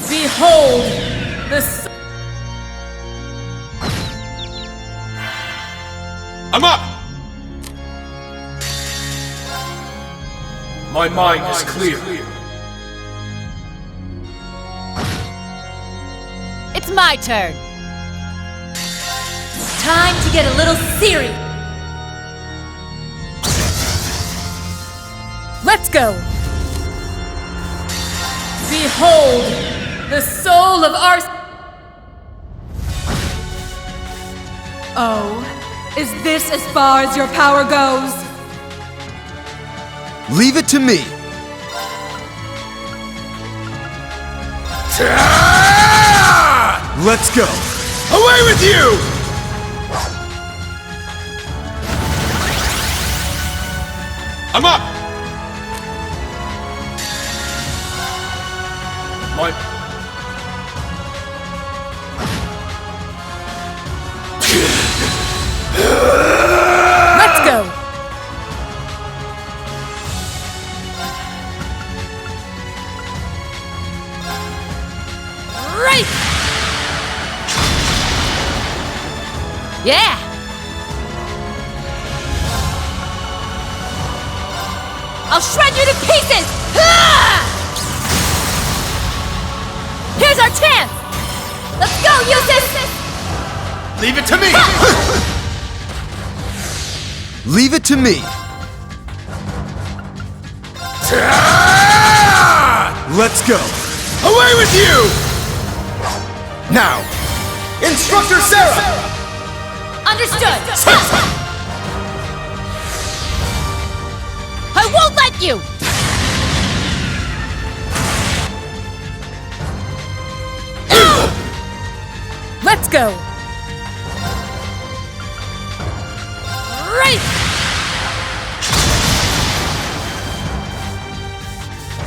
R: Behold the
G: I'm up! My mind is clear.
X: It's my turn. Time to get a little serious.
R: Let's go! Behold, the soul of our... Oh, is this as far as your power goes?
P: Leave it to me. Let's go.
G: Away with you! I'm up! My...
R: Let's go!
X: Right! Yeah! I'll shred you to pieces! Ah! Here's our chance! Let's go, Eustace!
P: Leave it to me! Leave it to me. Let's go.
G: Away with you!
P: Now,
G: Instructor Sarah!
X: Understood! I won't let you!
R: Let's go!
X: Right!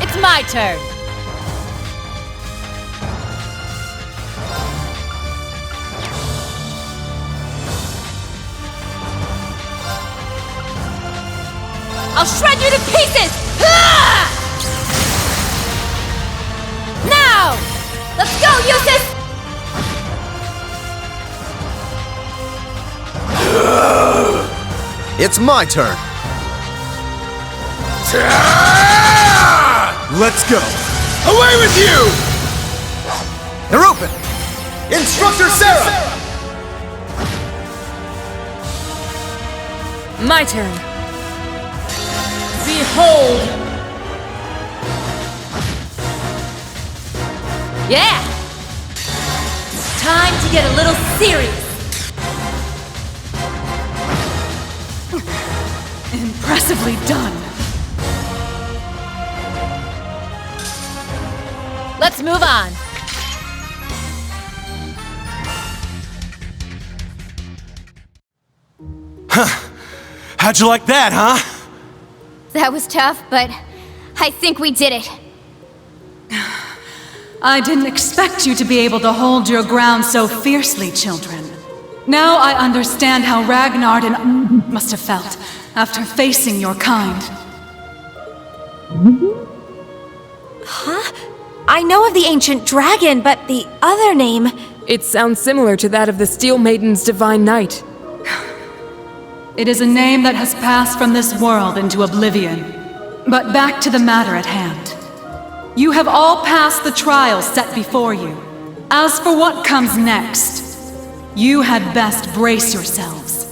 X: It's my turn. I'll shred you to pieces! Ah! Now! Let's go, Eustace!
P: it's my turn. Let's go.
G: Away with you!
P: They're open.
G: Instructor Sarah!
R: My turn. Behold!
X: Yeah! Time to get a little serious.
R: Impressively done.
X: Let's move on.
Q: How'd you like that, huh?
T: That was tough, but I think we did it.
N: I didn't expect you to be able to hold your ground so fiercely, children. Now I understand how Ragnar and must have felt after facing your kind.
T: Huh? I know of the ancient dragon, but the other name...
R: It sounds similar to that of the Steel Maiden's Divine Knight.
N: It is a name that has passed from this world into oblivion. But back to the matter at hand. You have all passed the trials set before you. As for what comes next, you had best brace yourselves.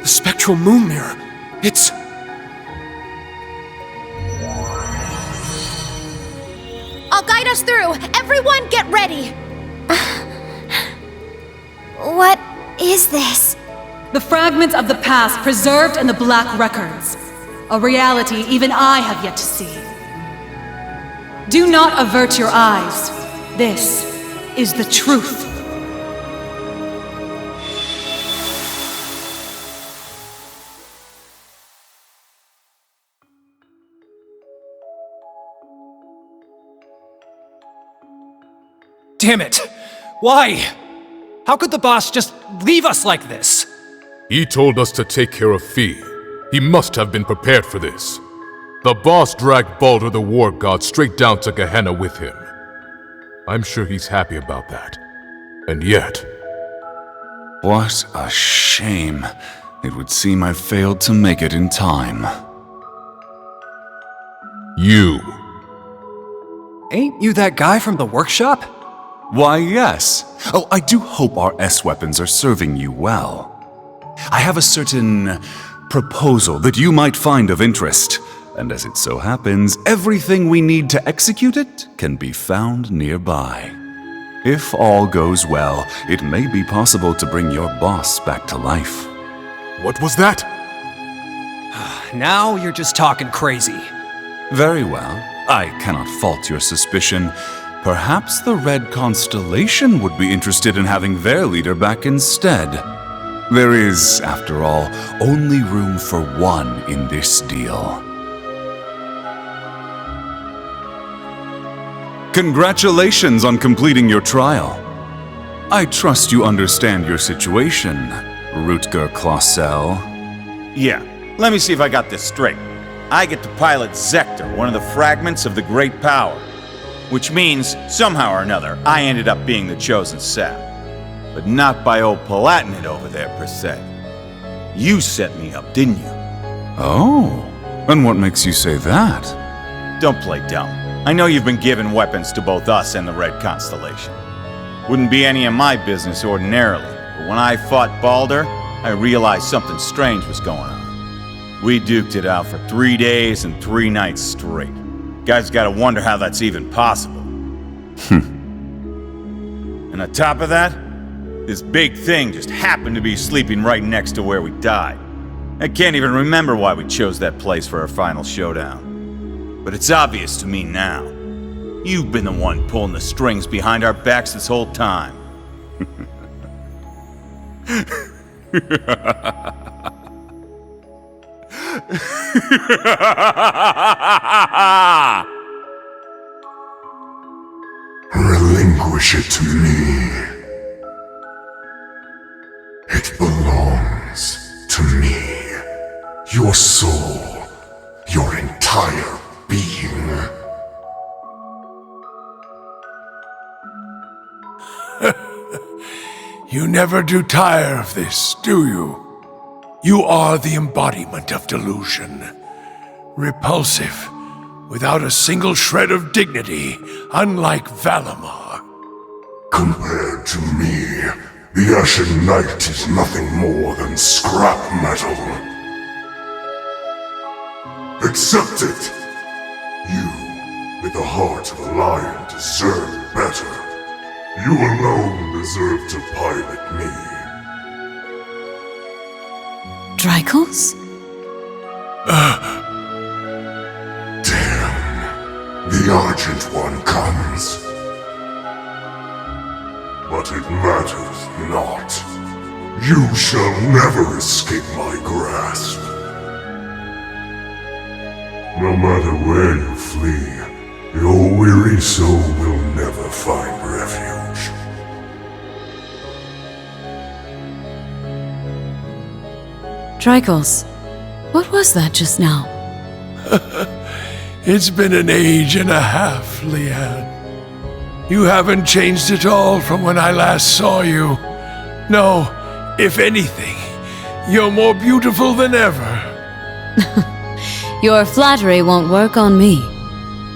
V: The spectral moon mirror. It's...
C: I'll guide us through. Everyone get ready.
T: What is this?
N: The fragments of the past preserved in the Black Records. A reality even I have yet to see. Do not avert your eyes. This is the truth.
A: Damn it! Why? How could the boss just leave us like this?
E: He told us to take care of Fi. He must have been prepared for this. The boss dragged Baldur the War God straight down to Gehenna with him. I'm sure he's happy about that. And yet...
M: What a shame. It would seem I failed to make it in time.
E: You.
A: Ain't you that guy from the workshop?
M: Why, yes. Oh, I do hope our S-weapons are serving you well. I have a certain proposal that you might find of interest, and as it so happens, everything we need to execute it can be found nearby. If all goes well, it may be possible to bring your boss back to life.
E: What was that?
A: Now you're just talking crazy.
M: Very well. I cannot fault your suspicion. Perhaps the Red Constellation would be interested in having their leader back instead. There is, after all, only room for one in this deal. Congratulations on completing your trial. I trust you understand your situation, Rutger Clausel.
H: Yeah, let me see if I got this straight. I get to pilot Zector, one of the fragments of the Great Power. Which means, somehow or another, I ended up being the chosen sap. But not by old Palatinate over there, per se. You set me up, didn't you?
M: Oh, and what makes you say that?
H: Don't play dumb. I know you've been giving weapons to both us and the Red Constellation. Wouldn't be any of my business ordinarily, but when I fought Baldur, I realized something strange was going on. We duked it out for 3 days and 3 nights straight. Guys gotta wonder how that's even possible. And on top of that, this big thing just happened to be sleeping right next to where we died. I can't even remember why we chose that place for our final showdown. But it's obvious to me now. You've been the one pulling the strings behind our backs this whole time.
S: Relinquish it to me. It belongs to me. Your soul, your entire being.
Y: You never do tire of this, do you? You are the embodiment of delusion. Repulsive, without a single shred of dignity, unlike Valimar.
S: Compared to me, the Ashen Knight is nothing more than scrap metal. Accept it. You, with the heart of a lion, deserve better. You alone deserve to pilot me.
N: Drykos?
S: Damn. The Argent One comes. But it matters not. You shall never escape my grasp. No matter where you flee, your weary soul will never find refuge.
N: Drykos, what was that just now?
Y: It's been an age and a half, Leanne. You haven't changed at all from when I last saw you. No, if anything, you're more beautiful than ever.
N: Your flattery won't work on me.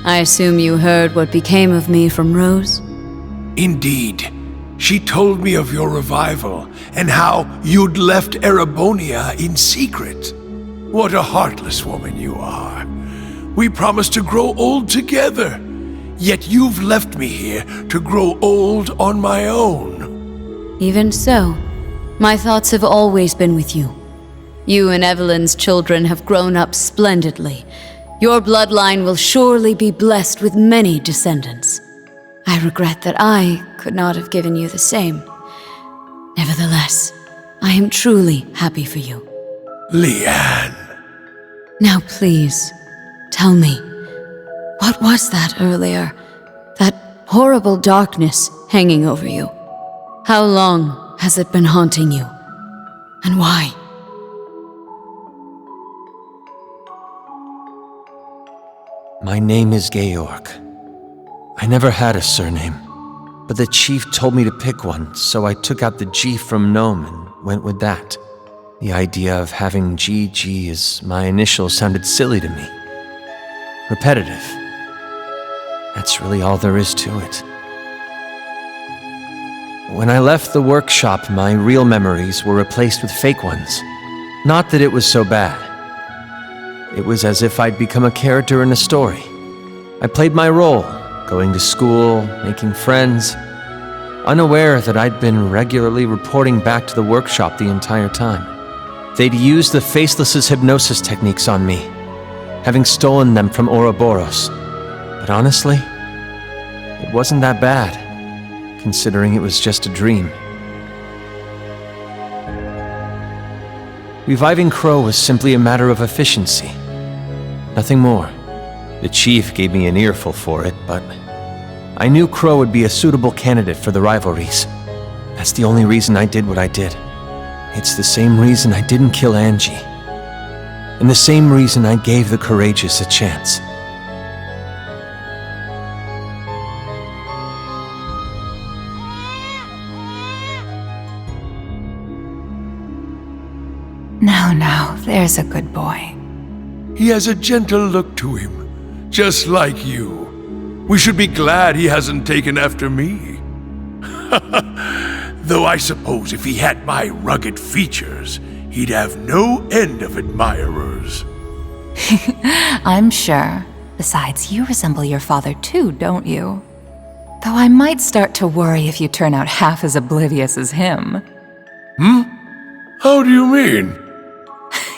N: I assume you heard what became of me from Rose?
Y: Indeed. She told me of your revival and how you'd left Erebonia in secret. What a heartless woman you are. We promised to grow old together, yet you've left me here to grow old on my own.
F: Even so, my thoughts have always been with you. You and Evelyn's children have grown up splendidly. Your bloodline will surely be blessed with many descendants. I regret that I could not have given you the same. Nevertheless, I am truly happy for you.
Y: Leanne.
F: Now please, tell me, what was that earlier? That horrible darkness hanging over you? How long has it been haunting you? And why?
I: My name is Georg. I never had a surname, but the chief told me to pick one, so I took out the G from Gnome and went with that. The idea of having GG as my initial sounded silly to me. Repetitive. That's really all there is to it. When I left the workshop, my real memories were replaced with fake ones. Not that it was so bad. It was as if I'd become a character in a story. I played my role, going to school, making friends, unaware that I'd been regularly reporting back to the workshop the entire time. They'd used the Faceless's hypnosis techniques on me, having stolen them from Ouroboros. But honestly, it wasn't that bad, considering it was just a dream. Reviving Crow was simply a matter of efficiency. Nothing more. The chief gave me an earful for it, but I knew Crow would be a suitable candidate for the rivalries. That's the only reason I did what I did. It's the same reason I didn't kill Angie. And the same reason I gave the courageous a chance.
J: Now, there's a good boy.
Y: He has a gentle look to him, just like you. We should be glad he hasn't taken after me. Though I suppose if he had my rugged features, he'd have no end of admirers.
J: I'm sure. Besides, you resemble your father too, don't you? Though I might start to worry if you turn out half as oblivious as him.
Y: How do you mean?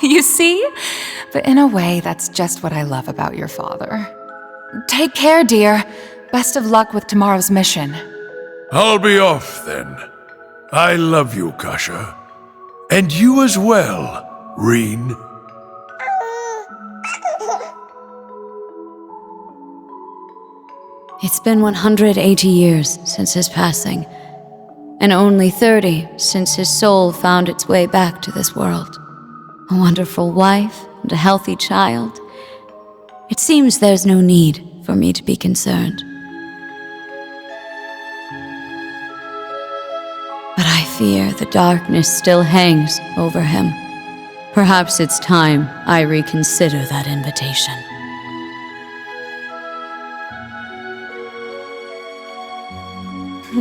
J: You see? But in a way, that's just what I love about your father. Take care, dear. Best of luck with tomorrow's mission.
Y: I'll be off then. I love you, Kasha. And you as well, Reen.
F: It's been 180 years since his passing, and only 30 since his soul found its way back to this world. A wonderful wife and a healthy child. It seems there's no need for me to be concerned. But I fear the darkness still hangs over him. Perhaps it's time I reconsider that invitation.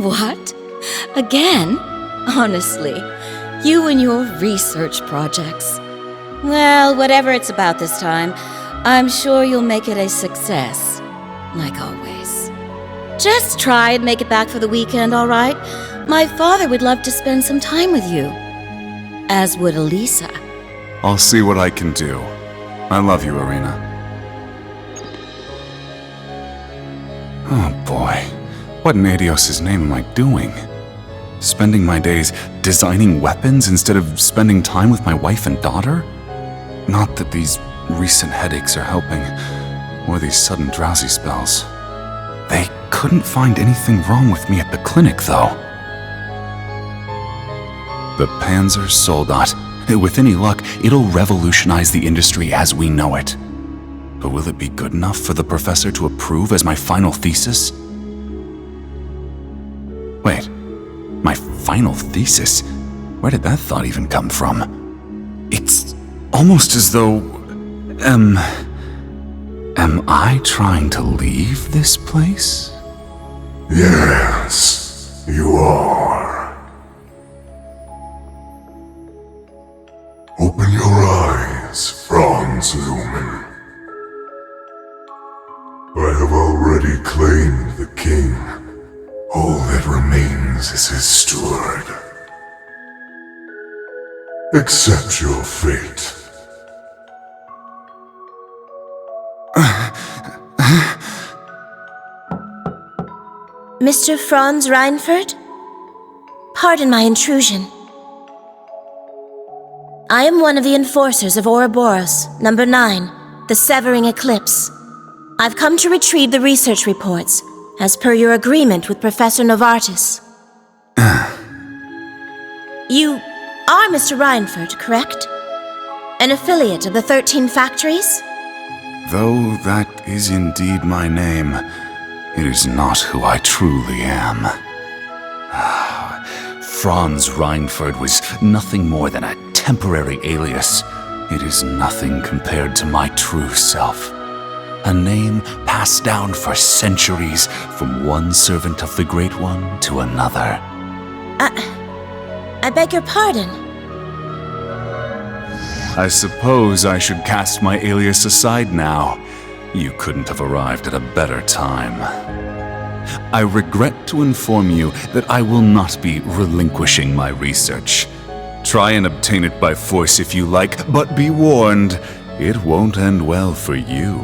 W: What? Again? Honestly, you and your research projects. Well, whatever it's about this time, I'm sure you'll make it a success, like always. Just try and make it back for the weekend, all right? My father would love to spend some time with you. As would Elisa.
M: I'll see what I can do. I love you, Irina. Oh boy, what in Adios' name am I doing? Spending my days designing weapons instead of spending time with my wife and daughter? Not that these recent headaches are helping, or these sudden drowsy spells. They couldn't find anything wrong with me at the clinic, though. The Panzer Soldat. With any luck, it'll revolutionize the industry as we know it. But will it be good enough for the professor to approve as my final thesis? Wait, my final thesis? Where did that thought even come from? It's almost as though... Am I trying to leave this place?
S: Yes, you are. Open your eyes, Franz Lumen. I have already claimed the king. All that remains is his steward. Accept your fate.
T: Mr. Franz Reinford? Pardon my intrusion. I am one of the enforcers of Ouroboros, number 9, the Severing Eclipse. I've come to retrieve the research reports, as per your agreement with Professor Novartis. You are Mr. Reinford, correct? An affiliate of the 13 factories?
M: Though that is indeed my name, it is not who I truly am. Franz Reinford was nothing more than a temporary alias. It is nothing compared to my true self. A name passed down for centuries from one servant of the Great One to another.
T: I beg your pardon.
M: I suppose I should cast my alias aside now. You couldn't have arrived at a better time. I regret to inform you that I will not be relinquishing my research. Try and obtain it by force if you like, but be warned, it won't end well for you.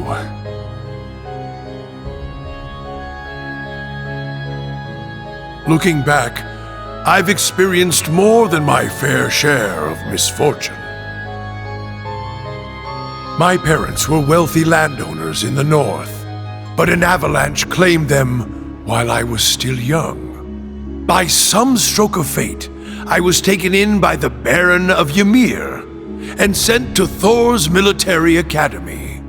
Y: Looking back, I've experienced more than my fair share of misfortune. My parents were wealthy landowners in the north, but an avalanche claimed them while I was still young. By some stroke of fate, I was taken in by the Baron of Ymir and sent to Thor's military academy.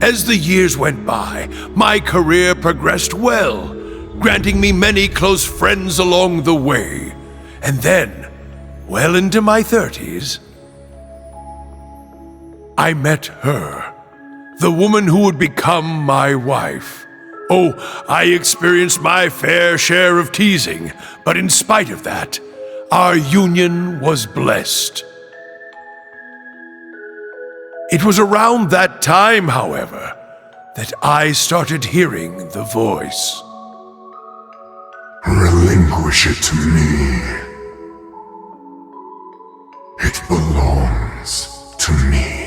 Y: As the years went by, my career progressed well, granting me many close friends along the way. And then, well into my 30s, I met her, the woman who would become my wife. Oh, I experienced my fair share of teasing, but in spite of that, our union was blessed. It was around that time, however, that I started hearing the voice.
S: Relinquish it to me. It belongs to me.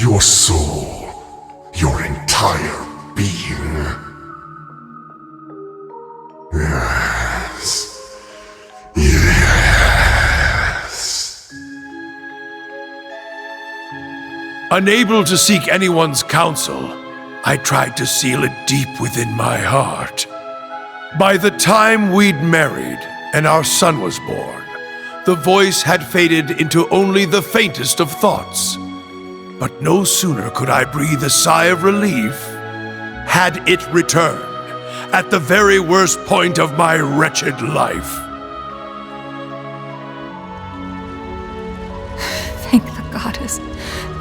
S: Your soul, your entire being. Yes. Yes.
Y: Unable to seek anyone's counsel, I tried to seal it deep within my heart. By the time we'd married and our son was born, the voice had faded into only the faintest of thoughts. But no sooner could I breathe a sigh of relief, had it returned, at the very worst point of my wretched life.
J: Thank the goddess.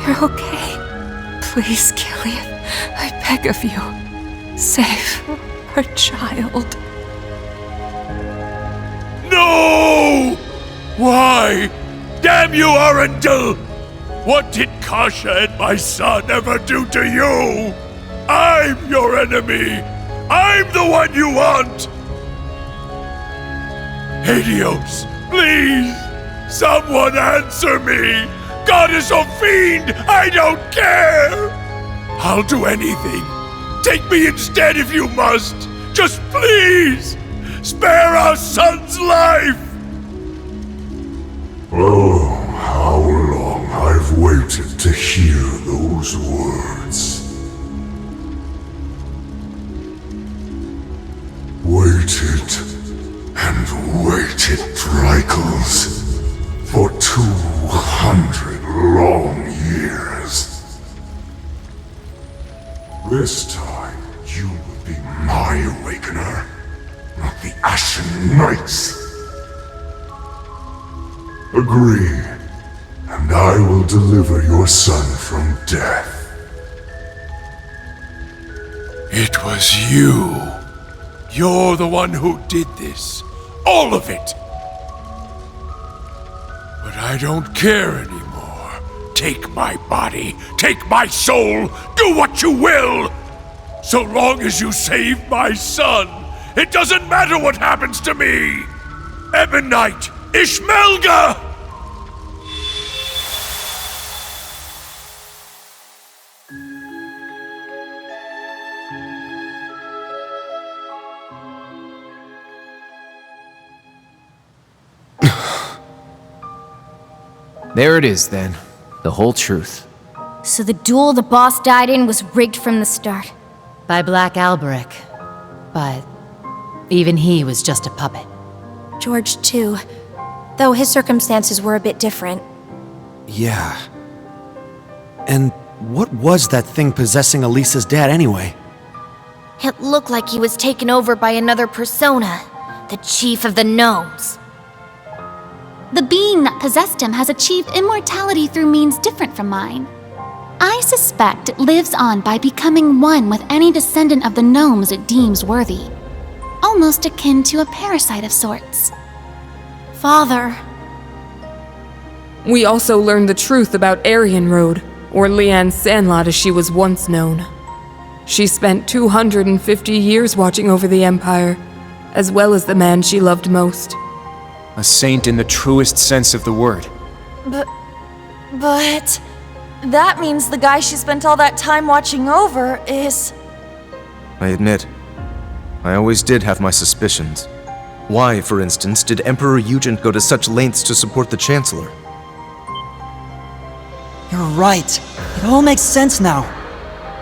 J: You're okay. Please, Gilead, I beg of you. Save our child.
Y: No! Why? Damn you, Arundel! What did Kasha and my son ever do to you? I'm your enemy! I'm the one you want! Helios, please! Someone answer me! Goddess or fiend, I don't care! I'll do anything. Take me instead if you must! Just please! Spare our son's life!
S: Oh, how long I've waited to hear those words. Waited and waited, Dreichels, for 200 long years. This time, you will be my awakener, not the Ashen Knight's. Agree, and I will deliver your son from death.
Y: It was you. You're the one who did this. All of it. But I don't care anymore. Take my body, take my soul, do what you will! So long as you save my son, it doesn't matter what happens to me! Ebonite Ishmelga!
A: There it is, then. The whole truth.
B: So the duel the boss died in was rigged from the start.
D: By Black Alberic. But even he was just a puppet.
C: George, too. Though his circumstances were a bit different.
Q: Yeah. And what was that thing possessing Elisa's dad anyway?
B: It looked like he was taken over by another persona, the Chief of the Gnomes.
K: The being that possessed him has achieved immortality through means different from mine. I suspect it lives on by becoming one with any descendant of the gnomes it deems worthy. Almost akin to a parasite of sorts.
C: Father.
R: We also learned the truth about Aryan Road, or Leanne Sandlot as she was once known. She spent 250 years watching over the Empire, as well as the man she loved most.
V: A saint in the truest sense of the word.
L: But that means the guy she spent all that time watching over is...
O: I admit, I always did have my suspicions. Why, for instance, did Emperor Eugen go to such lengths to support the Chancellor?
U: You're right. It all makes sense now.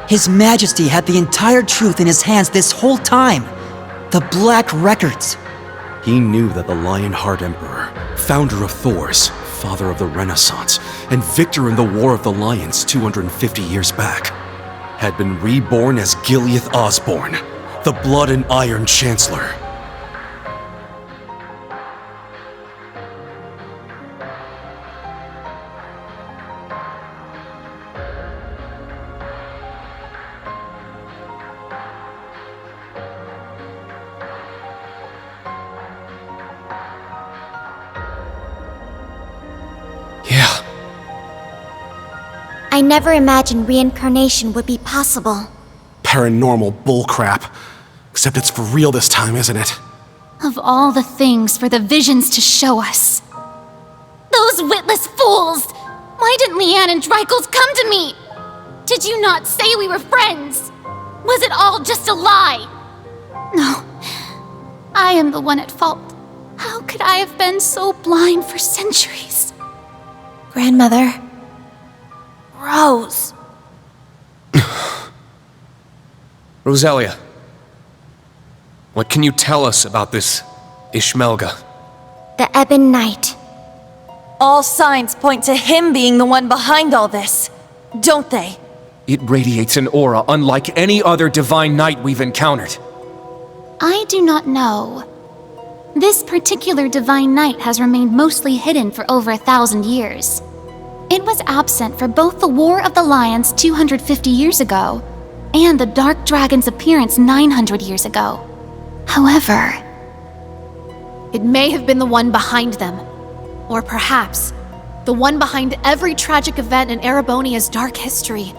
U: His Majesty had the entire truth in his hands this whole time. The Black Records.
Q: He knew that the Lionheart Emperor, founder of Thors, father of the Renaissance, and victor in the War of the Lions 250 years back, had been reborn as Gileath Osborne, the Blood and Iron Chancellor.
B: I never imagined reincarnation would be possible.
Q: Paranormal bullcrap. Except it's for real this time, isn't it?
K: Of all the things for the visions to show us. Those witless fools! Why didn't Leanne and Dreichels come to me? Did you not say we were friends? Was it all just a lie? No. I am the one at fault. How could I have been so blind for centuries?
C: Grandmother. Rose.
V: Rosalia, what can you tell us about this Ishmelga?
B: The Ebon Knight.
L: All signs point to him being the one behind all this, don't they?
V: It radiates an aura unlike any other divine knight we've encountered.
K: I do not know. This particular divine knight has remained mostly hidden for over 1,000 years. It was absent for both the War of the Lions 250 years ago and the Dark Dragon's appearance 900 years ago. However,
C: it may have been the one behind them. Or perhaps, the one behind every tragic event in Erebonia's dark history.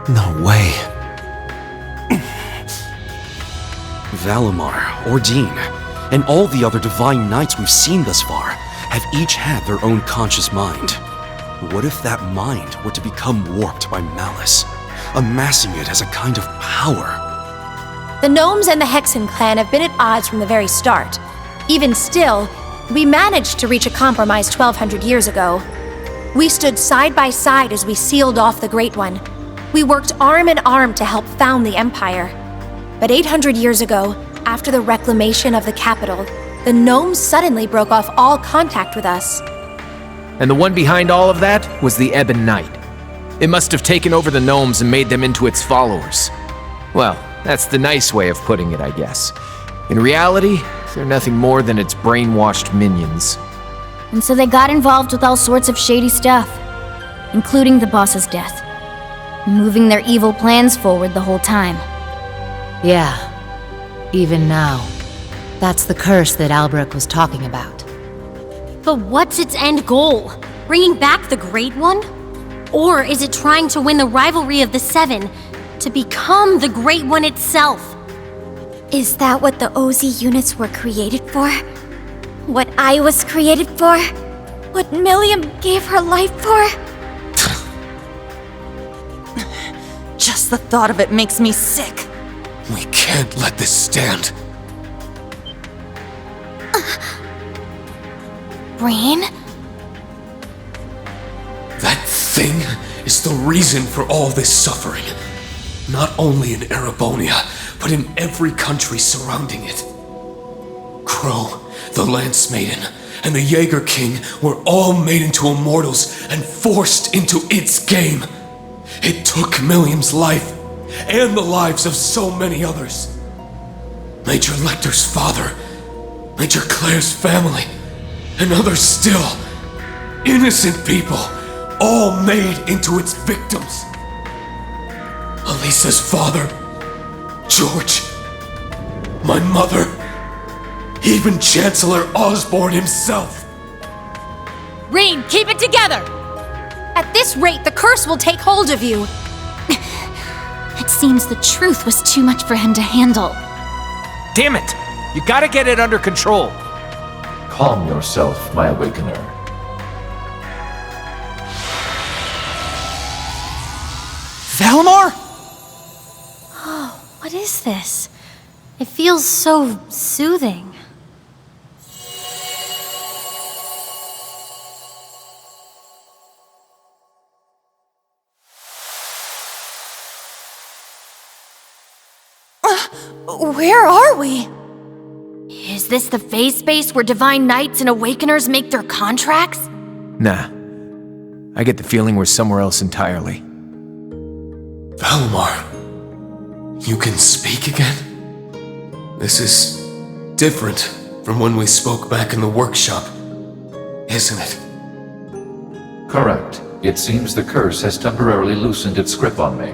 Q: No way. Valimar, Ordine, and all the other divine knights we've seen thus far have each had their own conscious mind. What if that mind were to become warped by malice, amassing it as a kind of power?
C: The Gnomes and the Hexen clan have been at odds from the very start. Even still, we managed to reach a compromise 1,200 years ago. We stood side by side as we sealed off the Great One. We worked arm in arm to help found the Empire. But 800 years ago, after the reclamation of the capital, the Gnomes suddenly broke off all contact with us.
A: And the one behind all of that was the Ebon Knight. It must have taken over the Gnomes and made them into its followers. Well, that's the nice way of putting it, I guess. In reality,
I: They're nothing more than its brainwashed minions.
B: And so they got involved with all sorts of shady stuff, including the boss's death, moving their evil plans forward the whole time.
D: Yeah, even now. That's the curse that Albrecht was talking about.
K: But what's its end goal? Bringing back the Great One? Or is it trying to win the rivalry of the Seven to become the Great One itself?
B: Is that what the OZ units were created for? What I was created for? What Milliam gave her life for?
L: Just the thought of it makes me sick.
V: We can't let this stand.
B: Brain?
V: That thing is the reason for all this suffering. Not only in Erebonia, but in every country surrounding it. Crow, the Lance Maiden, and the Jaeger King were all made into immortals and forced into its game. It took Milliam's life, and the lives of so many others. Major Lecter's father, Major Claire's family, and others still. Innocent people, all made into its victims. Elisa's father, George, my mother, even Chancellor Osborne himself.
K: Rean, keep it together!
C: At this rate, the curse will take hold of you.
K: It seems the truth was too much for him to handle.
A: Damn it! You gotta get it under control.
E: Calm yourself, my awakener.
U: Valimar?
K: Oh, what is this? It feels so soothing.
L: Where are we?
B: Is this the phase space where Divine Knights and Awakeners make their contracts?
I: Nah. I get the feeling we're somewhere else entirely.
V: Valimar, you can speak again? This is different from when we spoke back in the workshop, isn't it?
E: Correct. It seems the curse has temporarily loosened its grip on me.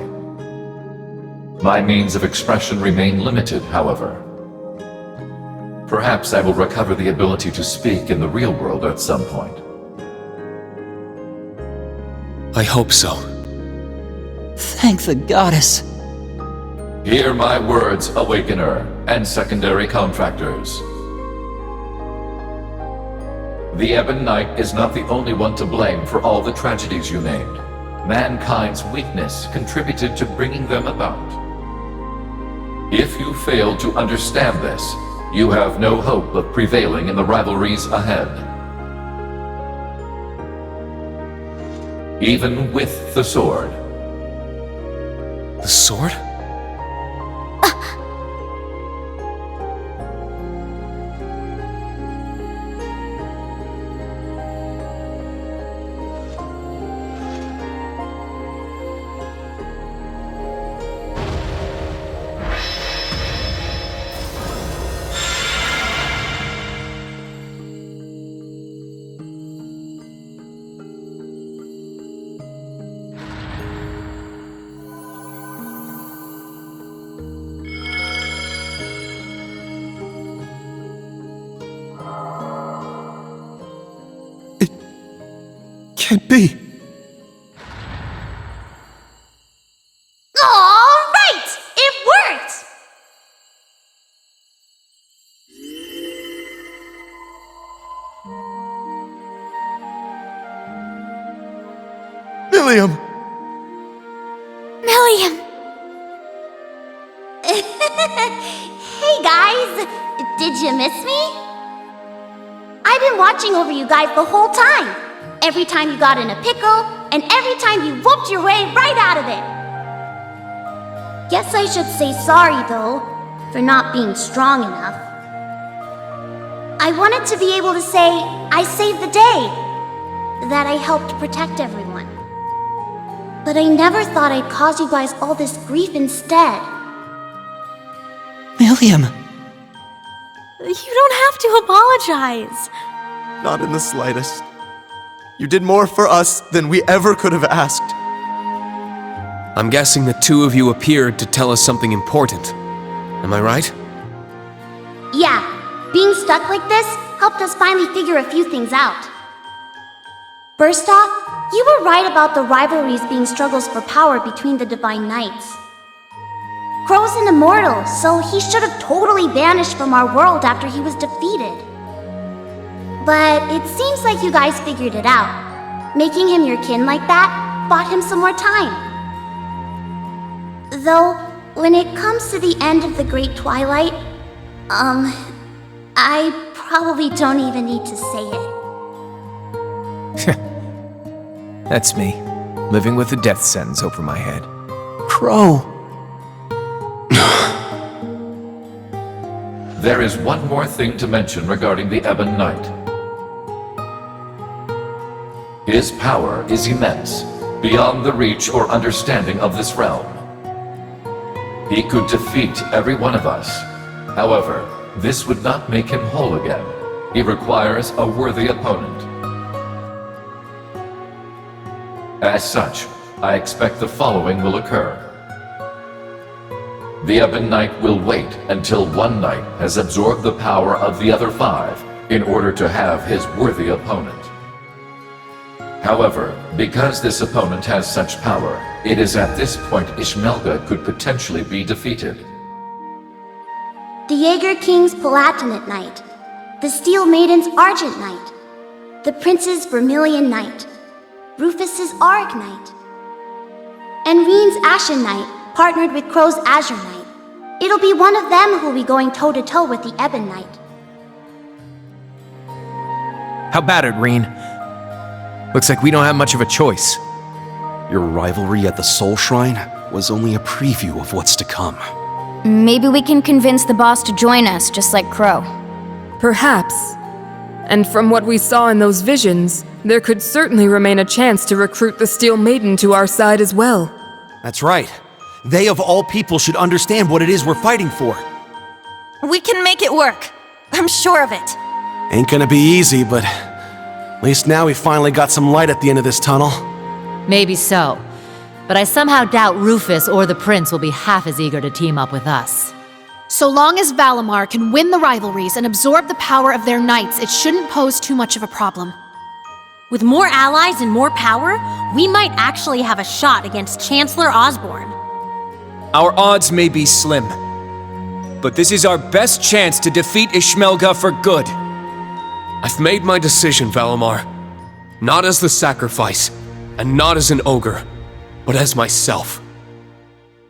E: My means of expression remain limited, however. Perhaps I will recover the ability to speak in the real world at some point.
V: I hope so.
U: Thank the goddess.
E: Hear my words, Awakener, and secondary contractors. The Ebon Knight is not the only one to blame for all the tragedies you named. Mankind's weakness contributed to bringing them about. If you fail to understand this, you have no hope of prevailing in the rivalries ahead. Even with the sword.
V: The sword?
O: Can't be.
K: All right! It worked!
O: Milliam!
K: Milliam! Hey guys! Did you miss me? I've been watching over you guys the whole time. Every time you got in a pickle, and every time you whooped your way right out of it. Guess I should say sorry, though, for not being strong enough. I wanted to be able to say, I saved the day, that I helped protect everyone. But I never thought I'd cause you guys all this grief instead.
U: Milliam.
L: You don't have to apologize.
O: Not in the slightest. You did more for us than we ever could have asked.
V: I'm guessing the two of you appeared to tell us something important. Am I right?
G: Yeah, being stuck like this helped us finally figure a few things out. First off, you were right about the rivalries being struggles for power between the Divine Knights. Crow's an immortal, so he should have totally vanished from our world after he was defeated. But it seems like you guys figured it out. Making him your kin like that bought him some more time. Though, when it comes to the end of the Great Twilight, I probably don't even need to say it.
A: That's me, living with a death sentence over my head.
O: Crow!
E: There is one more thing to mention regarding the Ebon Knight. His power is immense, beyond the reach or understanding of this realm. He could defeat every one of us. However, this would not make him whole again. He requires a worthy opponent. As such, I expect the following will occur. The Ebon Knight will wait until one knight has absorbed the power of the other 5 in order to have his worthy opponent. However, because this opponent has such power, it is at this point Ishmelga could potentially be defeated.
G: The Jaeger King's Palatinate Knight, the Steel Maiden's Argent Knight, the Prince's Vermilion Knight, Rufus's Auric Knight, and Reen's Ashen Knight partnered with Crow's Azure Knight. It'll be one of them who'll be going toe-to-toe with the Ebon Knight.
A: How about it, Reen? Looks like we don't have much of a choice.
Q: Your rivalry at the Soul Shrine was only a preview of what's to come.
B: Maybe we can convince the boss to join us, just like Crow.
R: Perhaps. And from what we saw in those visions, there could certainly remain a chance to recruit the Steel Maiden to our side as well.
Q: That's right. They of all people should understand what it is we're fighting for.
L: We can make it work. I'm sure of it.
Q: Ain't gonna be easy, but at least now we finally got some light at the end of this tunnel.
D: Maybe so. But I somehow doubt Rufus or the Prince will be half as eager to team up with us.
H: So long as Valimar can win the rivalries and absorb the power of their knights, it shouldn't pose too much of a problem.
K: With more allies and more power, we might actually have a shot against Chancellor Osborne.
A: Our odds may be slim, but this is our best chance to defeat Ishmelga for good.
V: I've made my decision, Valimar. Not as the sacrifice, and not as an ogre, but as myself.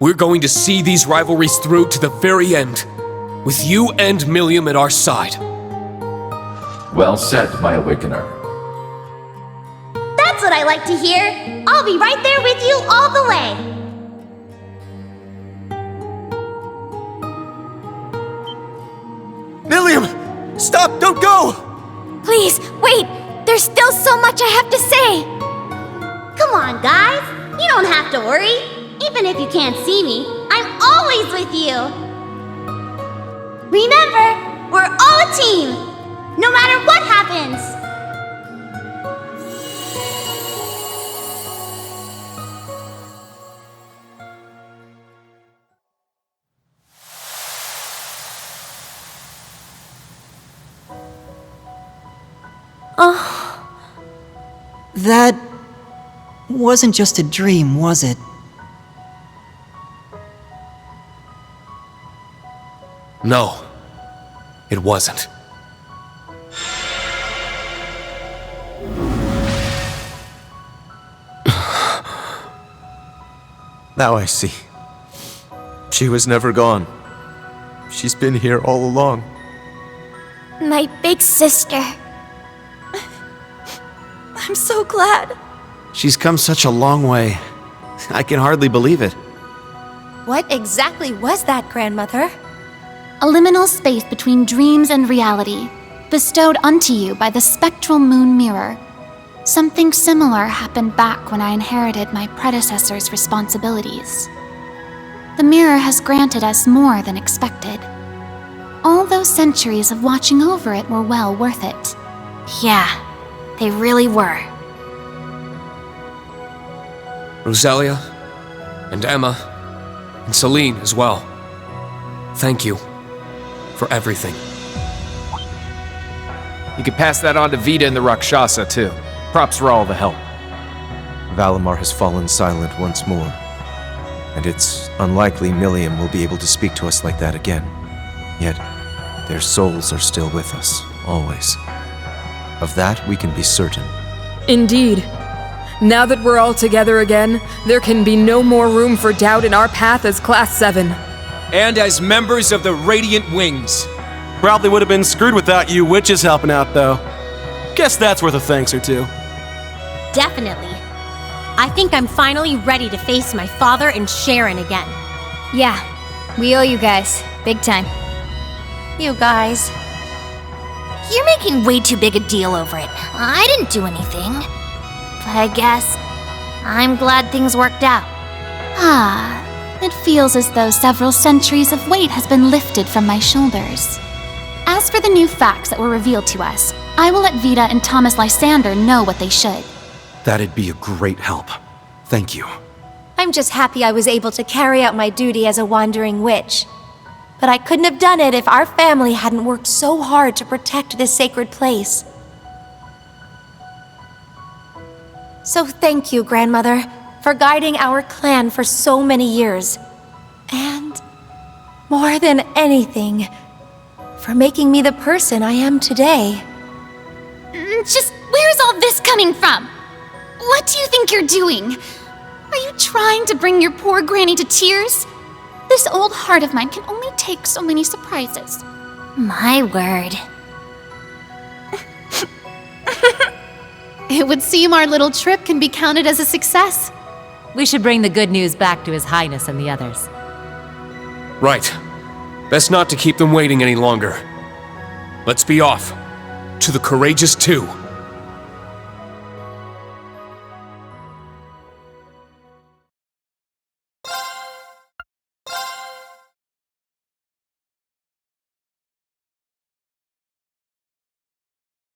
V: We're going to see these rivalries through to the very end, with you and Millium at our side.
E: Well said, my Awakener.
G: That's what I like to hear. I'll be right there with you all the way.
O: Millium! Stop! Don't go!
B: Please, wait! There's still so much I have to say!
G: Come on, guys. You don't have to worry. Even if you can't see me, I'm always with you. Remember, we're all a team, no matter what happens.
U: Oh, that wasn't just a dream, was it?
V: No, it wasn't.
O: Now I see. She was never gone. She's been here all along.
B: My big sister.
L: I'm so glad.
O: She's come such a long way. I can hardly believe it.
C: What exactly was that, Grandmother?
K: A liminal space between dreams and reality, bestowed unto you by the spectral moon mirror. Something similar happened back when I inherited my predecessor's responsibilities. The mirror has granted us more than expected. all those centuries of watching over it were well worth it.
B: Yeah, they really were.
V: Roselia, and Emma, and Celine as well. Thank you for everything.
I: You could pass that on to Vita and the Rakshasa, too. Props for all the help.
O: Valimar has fallen silent once more, and it's unlikely Milliam will be able to speak to us like that again. Yet, their souls are still with us, always. Of that we can be certain.
R: Indeed. Now that we're all together again, there can be no more room for doubt in our path as Class 7.
F: And as members of the Radiant Wings.
Q: Probably would have been screwed without you witches helping out, though. Guess that's worth a thanks or two.
N: Definitely. I think I'm finally ready to face my father and Sharon again.
B: Yeah, we owe you guys. Big time.
C: You guys.
B: You're making way too big a deal over it. I didn't do anything. But I guess I'm glad things worked out.
K: It feels as though several centuries of weight has been lifted from my shoulders. As for the new facts that were revealed to us, I will let Vita and Thomas Lysander know what they should.
Q: That'd be a great help. Thank you.
C: I'm just happy I was able to carry out my duty as a wandering witch. But I couldn't have done it if our family hadn't worked so hard to protect this sacred place. So thank you, Grandmother, for guiding our clan for so many years. And, more than anything, for making me the person I am today.
K: Just where's all this coming from? What do you think you're doing? Are you trying to bring your poor granny to tears? This old heart of mine can only take so many surprises.
B: My word.
H: It would seem our little trip can be counted as a success.
D: We should bring the good news back to His Highness and the others.
V: Right. Best not to keep them waiting any longer. Let's be off. To the Courageous 2.